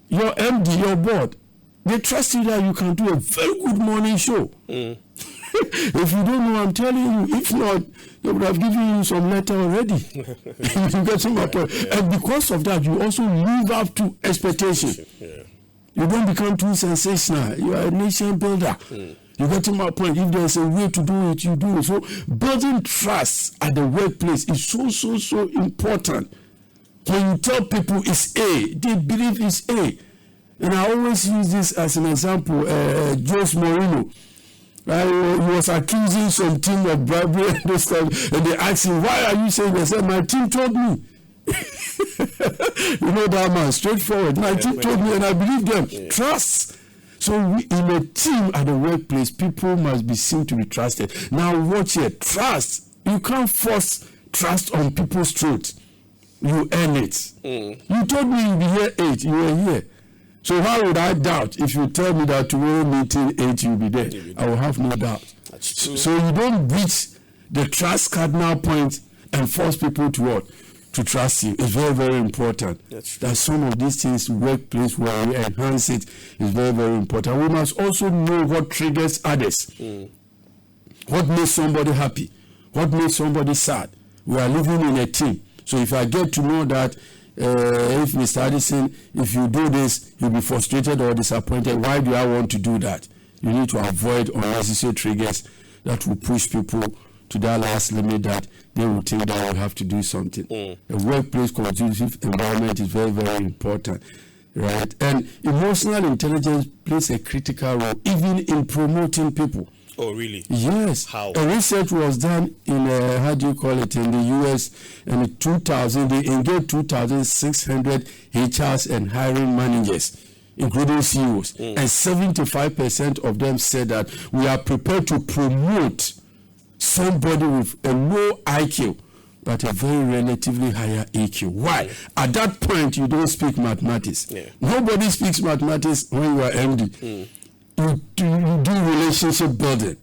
Your MD, your board, they trust you that you can do a very good morning show. If you don't know, I'm telling you, if not, they would have given you some letter already. You get some point. And because of that, you also live up to expectation. You don't become too sensational. You are a nation builder. You get to my point. If there's a way to do it, you do it. So building trust at the workplace is so important. When you tell people it's A, they believe it's A. And I always use this as an example. Jose Mourinho, he was accusing some team of bribery and this stuff, and they asked him, "Why are you saying this?" He said, "My team told me." You know that man, straightforward. My team told me, and I believe them. Trust. So in a team at the workplace, people must be seen to be trusted. Now watch here. Trust. You can't force trust on people's throat. You earn it. You told me you'll be here 8. You were here. So how would I doubt if you tell me that tomorrow meeting 8 you'll be there? I will have no doubt. So you don't breach the trust cardinal point and force people to what? To trust you. It's very, very important. That some of these things, workplace where we enhance it, is very, very important. We must also know what triggers others. What makes somebody happy? What makes somebody sad? We are living in a team. So if I get to know that if Mr. Addison, if you do this, you'll be frustrated or disappointed, why do I want to do that? You need to avoid unnecessary triggers that will push people to that last limit that they will think that we have to do something. A workplace conducive environment is very, very important. right? And emotional intelligence plays a critical role even in promoting people. Oh, really? Yes. How? A research was done in, in the US, and in 2000, they engaged 2,600 HRs and hiring managers, including CEOs. And 75% of them said that we are prepared to promote somebody with a low IQ, but a very relatively higher EQ. Why? At that point, you don't speak mathematics. Yeah. Nobody speaks mathematics when you are MD. You do relationship building,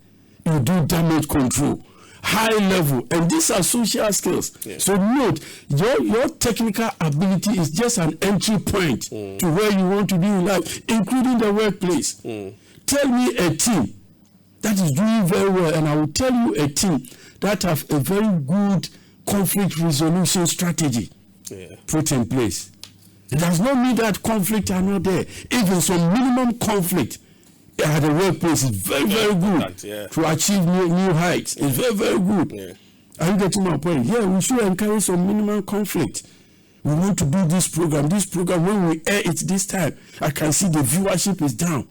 you do damage control, high level, and these are social skills. Yeah. So note, your technical ability is just an entry point to where you want to be in life, including the workplace. Tell me a team that is doing very well, and I will tell you a team that have a very good conflict resolution strategy put in place. It does not mean that conflict are not there. Even some minimum conflict at the workplace is very, very good to achieve new heights. It's very, very good. Yeah. Are you getting my point? Yeah, we should encourage some minimum conflict. We want to do this program. This program, when we air it this time, I can see the viewership is down.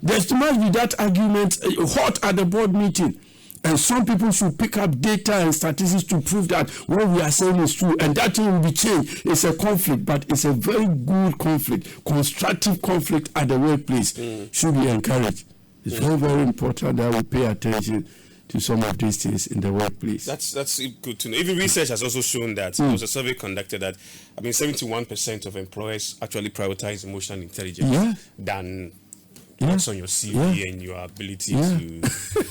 There must be that argument hot at the board meeting. And some people should pick up data and statistics to prove that what we are saying is true. And that thing will be changed. It's a conflict, but it's a very good conflict. Constructive conflict at the workplace should be encouraged. It's very, very important that we pay attention to some of these things in the workplace. That's good to know. Even research has also shown that there was a survey conducted that 71% of employers actually prioritize emotional intelligence than what's on your CV and your ability to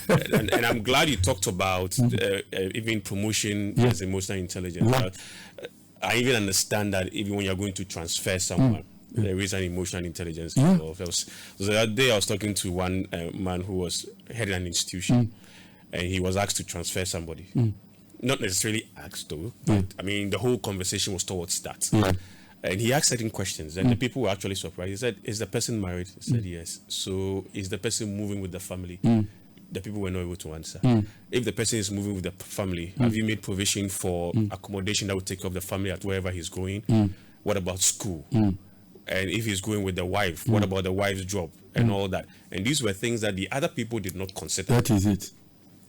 and I'm glad you talked about even promotion as emotional intelligence. I even understand that even when you're going to transfer someone, there is an emotional intelligence involved. So that day I was talking to one man who was heading an institution, and he was asked to transfer somebody. Not necessarily asked though, but I mean the whole conversation was towards that. And he asked certain questions, and the people were actually surprised. He said, "Is the person married?" He said, "Yes." So, is the person moving with the family? The people were not able to answer. If the person is moving with the family, have you made provision for accommodation that will take care of the family at wherever he's going? What about school? And if he's going with the wife, what about the wife's job and all that? And these were things that the other people did not consider. That is it.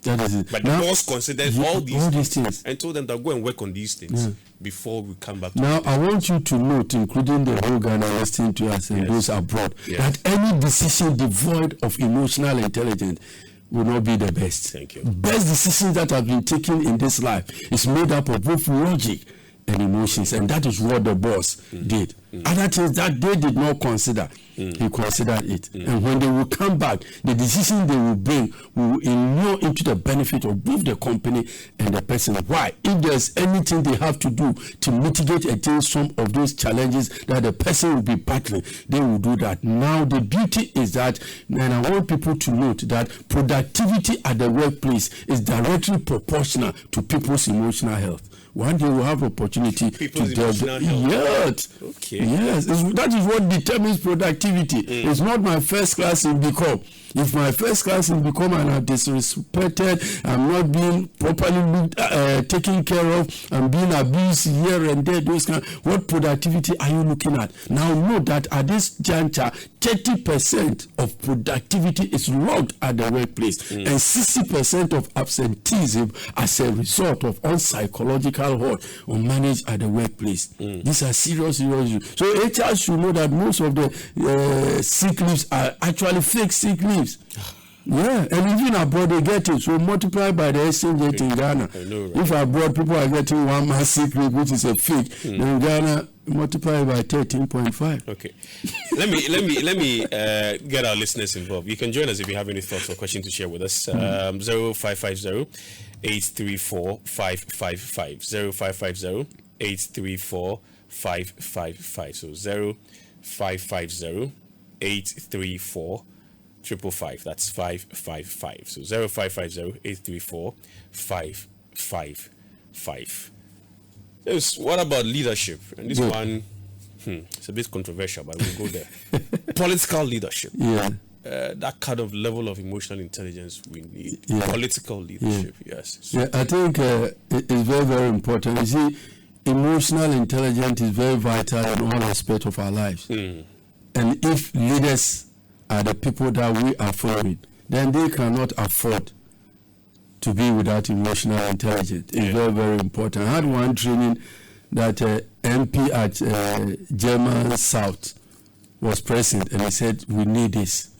But the boss considered all these things and told them to go and work on these things before we come back. Now, I want you to note, including the whole Ghana listening to us and those abroad, that any decision devoid of emotional intelligence will not be the best. Thank you. Best decisions that have been taken in this life is made up of both logic and emotions, and that is what the boss did. Other things that they did not consider, he considered it. And when they will come back, the decision they will bring will inure into the benefit of both the company and the person. Why? If there's anything they have to do to mitigate against some of those challenges that the person will be battling, they will do that. Now, the beauty is that, and I want people to note that productivity at the workplace is directly proportional to people's emotional health. One day we'll have opportunity people's to delve. Yes. Okay. Yes. That is what determines productivity. It's not my first class in BCom. If my first class in BCom and I'm disrespected, I'm not being properly taken care of, I'm being abused here and there, those kind. What productivity are you looking at? Now know that at this juncture, 30% of productivity is logged at the workplace, and 60% of absenteeism as a result of unpsychological hurt or managed at the workplace. These are serious issues. So HR should know that most of the sick leaves are actually fake sick leaves. Yeah, and even abroad they get it. So multiply by the exchange rate in Ghana. I know, right? If abroad people are getting 1 month sick leave, which is a fake, then in Ghana multiply by 13.5. Okay, let me get our listeners involved. You can join us if you have any thoughts or questions to share with us. 0550 834 555 0550 834 555. So 0550 834 555. That's 555. So 0550 834 555. What about leadership? And this one, it's a bit controversial, but we'll go there. Political leadership. Yeah. That kind of level of emotional intelligence we need. Political leadership, yes. Yeah, I think it is very, very important. You see, emotional intelligence is very vital in all aspects of our lives. And if leaders are the people that we are following, then they cannot afford to be without emotional intelligence. It's very, very important. I had one training that MP at German South was present, and he said, we need this.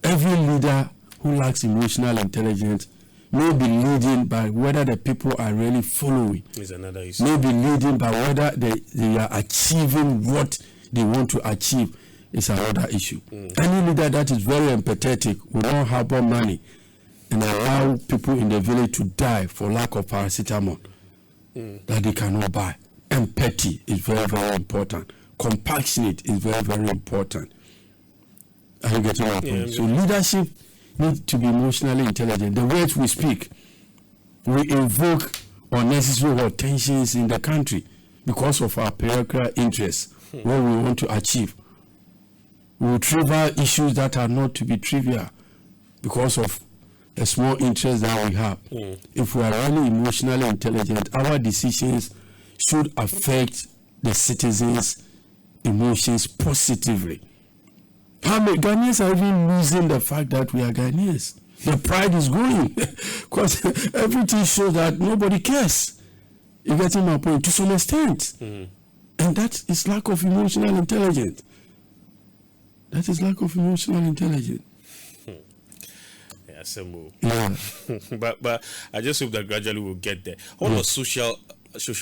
Every leader who lacks emotional intelligence may be leading by whether the people are really following. Is another issue. May be leading by whether they are achieving what they want to achieve. Is another issue. Any leader that is very empathetic will not harbor money and allow people in the village to die for lack of paracetamol that they cannot buy. Empathy is very, very important. Compassionate is very, very important. Are you getting my point? So leadership needs to be emotionally intelligent. The words we speak, we invoke unnecessary tensions in the country because of our parochial interests, what we want to achieve. We will trivial issues that are not to be trivial because of a small interest that we have. If we are really emotionally intelligent, our decisions should affect the citizens' emotions positively. How many Ghanaians are even losing the fact that we are Ghanaians? The pride is going because everything shows that nobody cares. You getting my point? To some extent. And that is lack of emotional intelligence. That is lack of emotional intelligence. Yeah. but I just hope that gradually we'll get there. All the social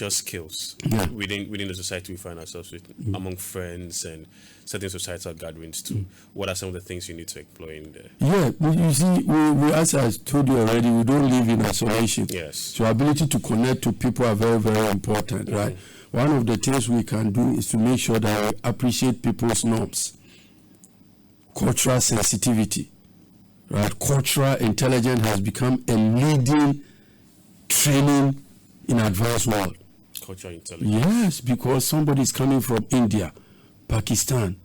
skills within the society we find ourselves with, among friends and certain societal gatherings too. What are some of the things you need to employ in there? Yeah, you see, we as I told you already, we don't live in isolation. Yes. So ability to connect to people are very, very important, right? One of the things we can do is to make sure that we appreciate people's norms. Cultural sensitivity, right? Cultural intelligence has become a leading training in advanced world. Cultural intelligence. Yes, because somebody is coming from India, Pakistan,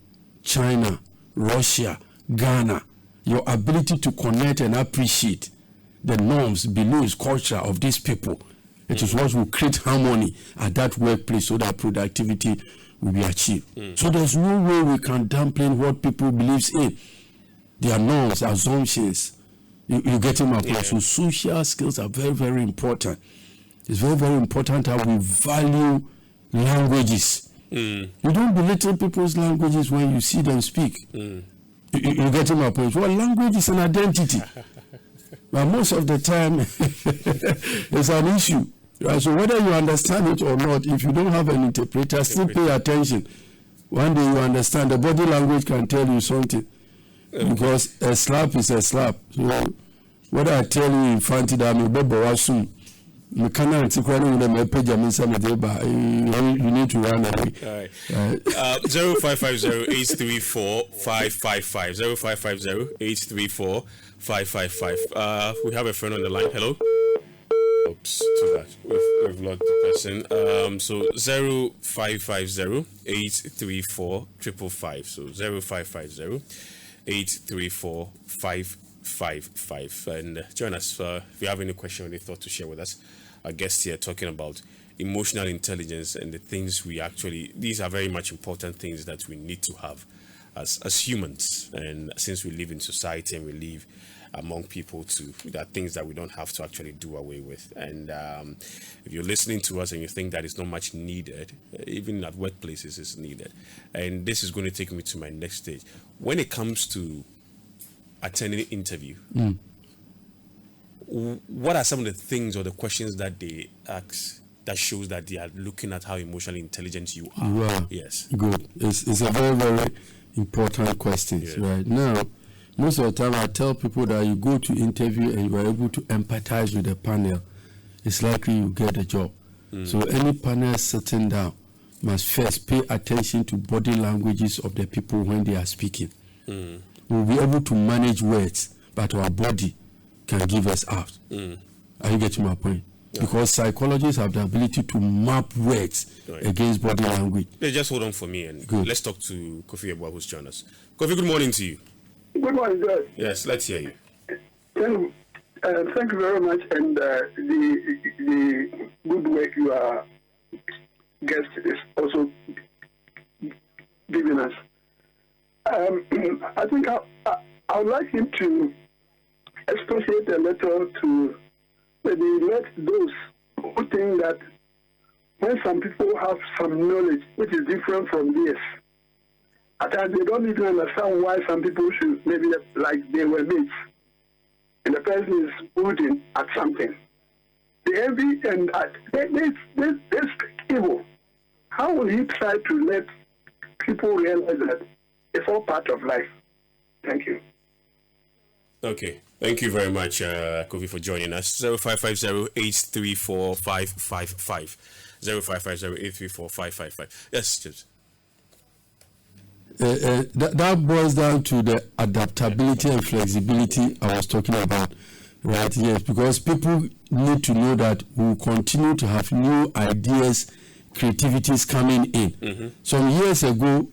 China, Russia, Ghana. Your ability to connect and appreciate the norms, beliefs, culture of these people. It is what will create harmony at that workplace so that productivity will be achieved. So there's no way we can dampen what people believe in. Their norms, assumptions. You getting my point? So social skills are very, very important. It's very, very important that we value languages. You don't belittle people's languages when you see them speak. You getting my point? Well, language is an identity. But most of the time, it's an issue. Right? So whether you understand it or not, if you don't have an interpreter, still pay attention. One day you understand. The body language can tell you something. Because a slap is a slap. So whether I tell you in front of them, you need to run away. All right. 0550-834-555. 0550-834-555. We have a friend on the line. Hello. Oops, too bad. We've lost the person. So 0550-834-555. So 0550-834-555. And join us if you have any question or any thought to share with us. Our guest here talking about emotional intelligence and the things these are very much important things that we need to have as humans. And since we live in society and we live among people too, there are things that we don't have to actually do away with. And if you're listening to us and you think that it's not much needed, even at workplaces it's needed. And this is going to take me to my next stage. When it comes to attending an interview, what are some of the things or the questions that they ask that shows that they are looking at how emotionally intelligent you are? Wow. Yes. Good. It's a very, very important question. Yeah. Right now, most of the time I tell people that you go to interview and you are able to empathize with the panel, it's likely you get the job. So any panel sitting down must first pay attention to body languages of the people when they are speaking. We'll be able to manage words, but our body can give us out. Are you getting my point? Yeah. Because psychologists have the ability to map words against body language. Just hold on for me and let's talk to Kofi Ebua, who's joined us. Kofi, good morning to you. Good morning, sir. Yes, let's hear you. Thank you very much, and the good work you are guest is also giving us. I think I would like him to expatiate a little to maybe let those who think that when some people have some knowledge which is different from this, at times they don't even understand why some people should maybe like they were mates and the person is holding at something. The envy and they speak evil. How will he try to let people realize that it's all part of life? Thank you. Okay. Thank you very much, Kofi, for joining us. 0550-834-555. 0550-834-555. Yes, James. That boils down to the adaptability and flexibility I was talking about, right? Yes, because people need to know that we'll continue to have new ideas, creativities coming in. Mm-hmm. Some years ago,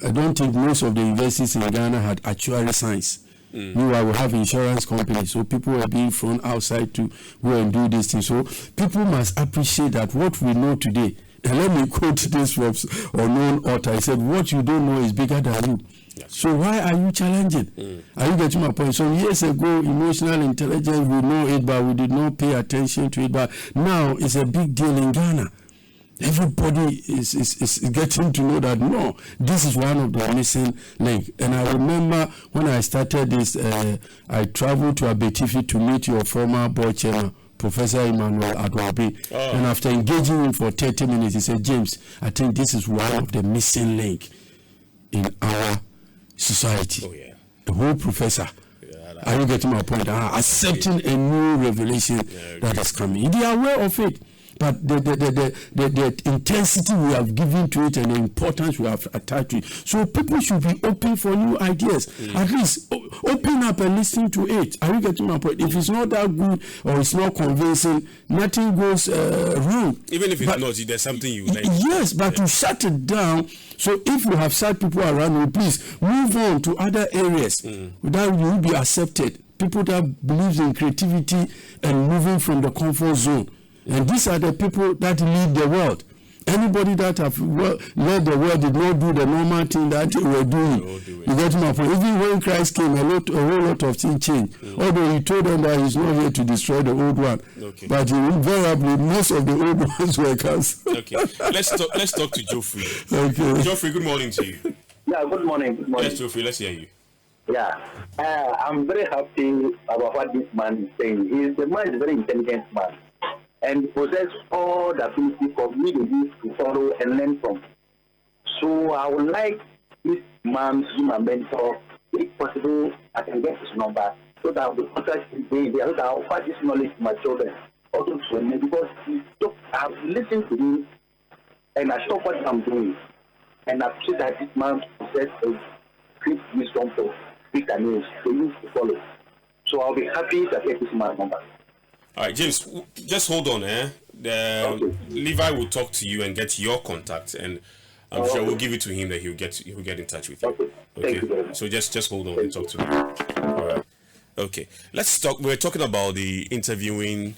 I don't think most of the universities in Ghana had actuary science. Meanwhile, we have insurance companies, so people are being thrown outside to go and do this thing. So people must appreciate that what we know today. And let me quote this from unknown author. He said, "What you don't know is bigger than you." Yes. So why are you challenging? Are you getting my point? So years ago, emotional intelligence, we know it, but we did not pay attention to it. But now it's a big deal in Ghana. Everybody is getting to know that, no, this is one of the missing link. And I remember when I started this, I traveled to Abetifi to meet your former board chairman, Professor Emmanuel Adwabi. And after engaging him for 30 minutes, he said, "James, I think this is one of the missing link in our society." Oh, yeah. The whole professor. Yeah, are you getting my point? Accepting a new revelation that is coming. They are aware of it. But the intensity we have given to it and the importance we have attached to it. So people should be open for new ideas. At least open up and listen to it. Are you getting my point? If it's not that good or it's not convincing, nothing goes wrong. Even if it's not, there's something you like. Yes, but to shut it down. So if you have sad people around you, please move on to other areas. That you will be accepted. People that believe in creativity and moving from the comfort zone. And these are the people that lead the world. Anybody that have led the world did not do the normal thing that they were doing. You get my point? Even when Christ came, a whole lot of things changed. Although he told them that he's not here to destroy the old one. Okay. But invariably, most of the old ones were cancelled. Okay. Let's talk to Geoffrey. Okay. Geoffrey, good morning to you. Yeah, good morning. Good morning. Yes, Geoffrey, let's hear you. Yeah. I'm very happy about what this man is saying. The man is a very intelligent man. And possess all the ability for me to follow and learn from. So I would like this man to be my mentor. If possible, I can get his number so that I will contact him daily, so that I will pass this knowledge to my children. Also to me, because I've listened to him and I saw what I'm doing. And I appreciate that this man possesses a great wisdom for big news for you to follow. So I'll be happy to get this man's number. All right, James, just hold on, Levi will talk to you and get your contact, and I'm sure we'll give it to him that he'll get in touch with you. Okay. So just hold on and talk to him. All right. Okay. Let's talk. We're talking about the interviewing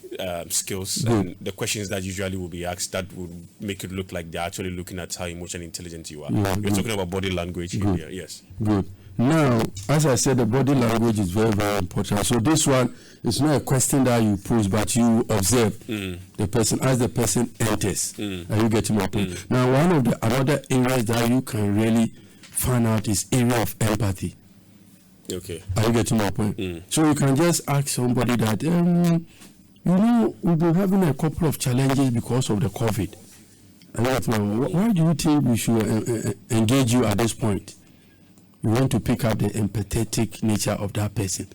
skills and the questions that usually will be asked that would make it look like they're actually looking at how emotionally intelligent you are. We're talking about body language here. Yes. Good. Now, as I said, the body language is very, very important. So this one is not a question that you pose, but you observe the person as the person enters. Are you getting my point? Now, one of the another areas that you can really find out is area of empathy. Okay. Are you getting my point? So you can just ask somebody that, we've been having a couple of challenges because of the COVID. Why do you think we should engage you at this point? You want to pick up the empathetic nature of that person.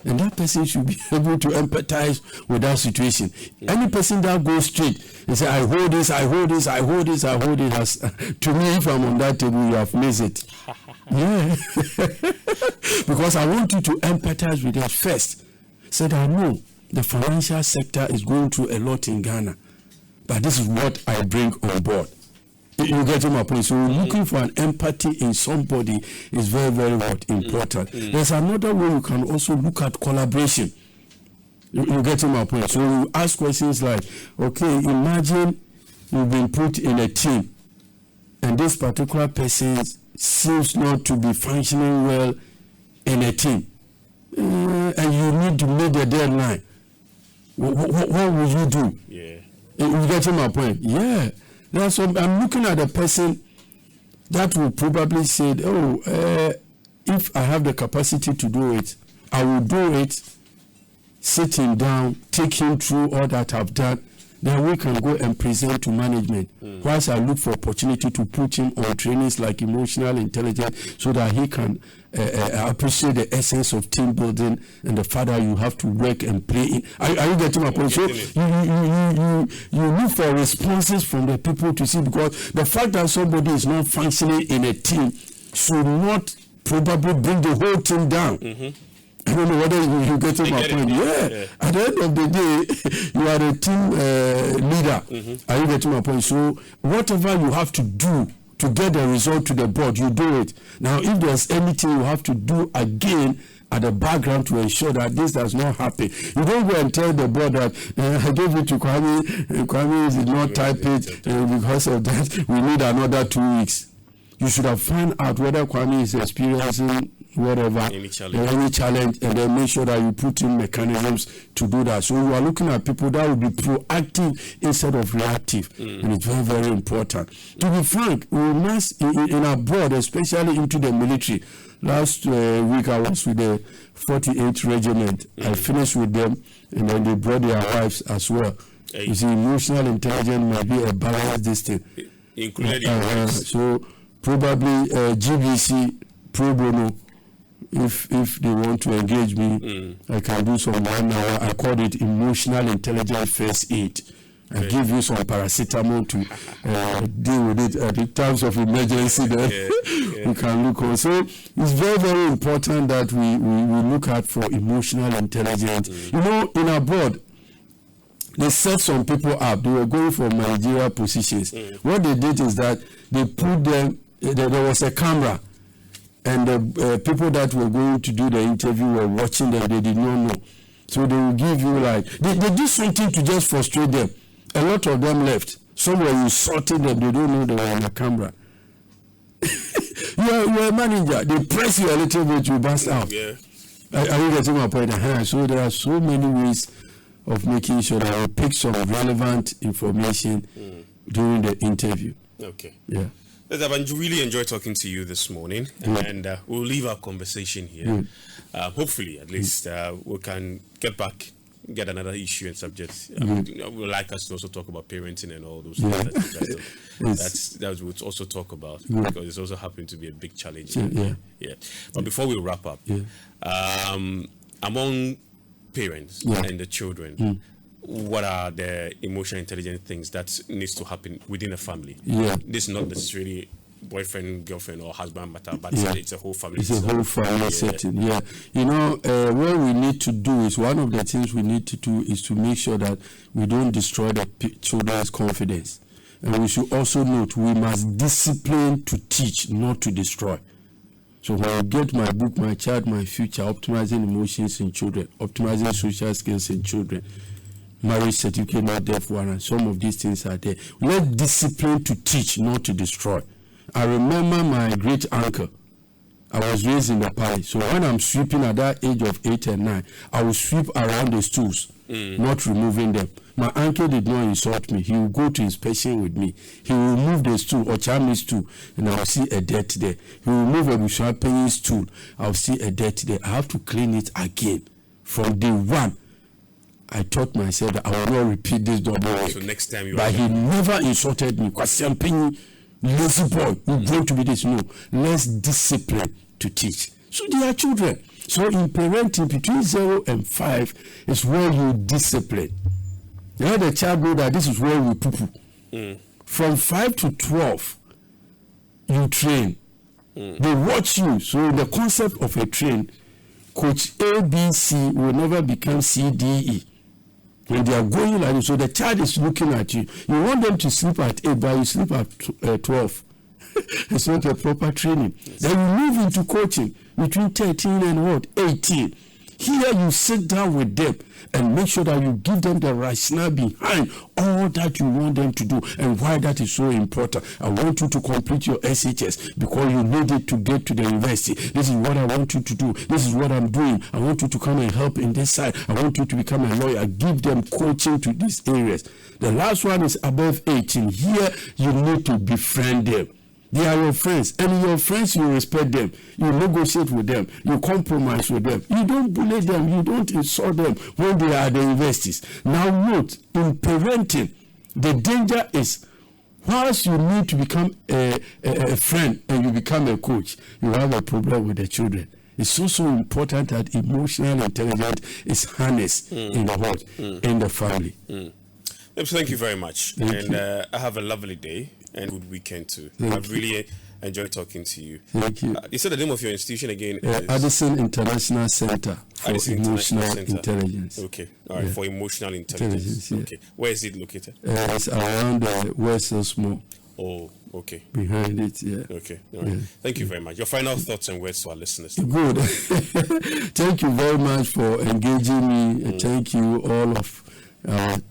And that person should be able to empathize with that situation. Any person that goes straight and say, I hold this. To me, if I'm on that table, you have missed it. Yeah. Because I want you to empathize with us first. Said, I know the financial sector is going through a lot in Ghana, but this is what I bring on board. You get my point. So looking for an empathy in somebody is very, very important. There's another way you can also look at collaboration. You get my point. So you ask questions like, okay, imagine you've been put in a team, and this particular person seems not to be functioning well in a team, and you need to meet the deadline. What will you do? Yeah. You getting my point? Yeah. That's what I'm looking at. A person that will probably say, if I have the capacity to do it, I will do it. Sit him down, take him through all that I've done. Then we can go and present to management. Whilst I look for opportunity to put him on trainings like emotional intelligence, so that he can appreciate the essence of team building and the fact that you have to work and play in. Are you getting my point? So you look for responses from the people to see, because the fact that somebody is not functioning in a team should not probably bring the whole team down. I don't know whether you get my point. Yeah. At the end of the day, you are a team leader. Are you getting my point? So whatever you have to do to get the result to the board, you do it. Now, if there's anything you have to do again at the background to ensure that this does not happen, you don't go and tell the board that I gave it to Kwame did not type it, because of that we need another 2 weeks. You should have found out whether Kwame is experiencing whatever, any challenge, and then make sure that you put in mechanisms to do that. So you are looking at people that will be proactive instead of reactive, and it's very, very important. To be frank, we must, in our board, especially into the military. Last week I was with the 48th Regiment. I finished with them, and then they brought their wives as well. You see, emotional intelligence might be a balanced distance. Including so probably GBC pro bono. If they want to engage me, I can do some 1 hour. I call it emotional intelligence first aid. I give you some paracetamol to deal with it at the times of emergency. We can look on. So it's very, very important that we look at for emotional intelligence. You know, in our board, they set some people up. They were going for managerial positions. What they did is that they put them. There was a camera. And the people that were going to do the interview were watching them. They did not know. So they will give you they did something to just frustrate them. A lot of them left. Some were insulting them. They don't know they were on the camera. You're a manager. They press you a little bit, you burst out. Yeah. Are you getting my point? So there are so many ways of making sure that we pick some relevant information during the interview. Okay. Yeah. I really enjoyed talking to you this morning, and we'll leave our conversation here. Hopefully, at least, we can get another issue and subject. We'd like us to also talk about parenting and all those things that we'll also talk about, because it's also happened to be a big challenge. But before we wrap up, among parents and the children, what are the emotional intelligence things that needs to happen within a family? This is not necessarily boyfriend, girlfriend, or husband matter, but it's a whole family. It's a whole family setting. You know, what we need to do is, one of the things we need to do is to make sure that we don't destroy the children's confidence. And we should also note, we must discipline to teach, not to destroy. So when I get my book, My Child, My Future, Optimizing Emotions in Children, Optimizing Social Skills in Children, marriage certificate, not death warrant, some of these things are there. Let discipline to teach, not to destroy. I remember my great uncle. I was raised in the palace. So when I'm sweeping at that age of 8 and 9, I will sweep around the stools, not removing them. My uncle did not insult me. He will go to inspection with me. He will remove the stool or Chinese stool, and I will see a dirt there. He will remove a Bushapenny stool. I will see a dirt there. I have to clean it again. From day one, I taught myself that I will not repeat this double work. So next time but he never insulted me. Kwasiampini, lazy boy, you're going to be this. No, let's discipline to teach. So they are children. So in parenting, between 0 and 5 is where you discipline. Let the child know that this is where we poo-poo. From 5 to 12, you train. They watch you. So the concept of a train, coach ABC will never become CDE. When they are going like this, so the child is looking at you. You want them to sleep at 8, but you sleep at 12. It's not a proper training. Then you move into coaching between 13 and 18. Here you sit down with them and make sure that you give them the rationale behind all that you want them to do and why that is so important. I want you to complete your SHS because you need it to get to the university. This is what I want you to do. This is what I'm doing. I want you to come and help in this side. I want you to become a lawyer. Give them coaching to these areas. The last one is above 18. Here you need to befriend them. They are your friends, and your friends, you respect them, you negotiate with them, you compromise with them, you don't bully them, you don't insult them when they are the investors. Now note, in parenting, the danger is whilst you need to become a friend and you become a coach, you have a problem with the children. It's also important that emotional intelligence is harnessed in the home, in the family. Thank you very much. I have a lovely day and good weekend too. I've really enjoyed talking to you. Thank you. You said the name of your institution again? Addison International Center for Emotional Intelligence. Okay. All right. For emotional intelligence. Okay. Where is it located? It's around West Osmo. Oh, okay. Behind it, yeah. Okay. All right. Thank you very much. Your final thoughts and words to our listeners. Good. Thank you very much for engaging me. And thank you all of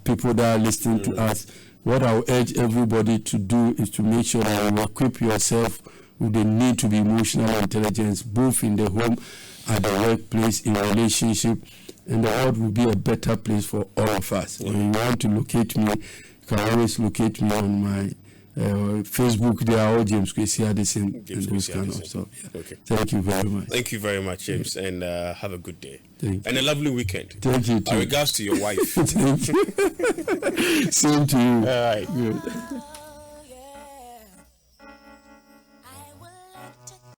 people that are listening to us. What I will urge everybody to do is to make sure that you equip yourself with the need to be emotional intelligence, both in the home, at the workplace, in relationship, and the world will be a better place for all of us. When you want to locate me, you can always locate me on my Facebook. There are all James Kwesi Addison and those kind of stuff. Yeah. Okay. Thank you very much. Thank you very much, James, and have a good day. And a lovely weekend. Thank you too. Our regards to your wife. Thank you. Same to you. All right. Good.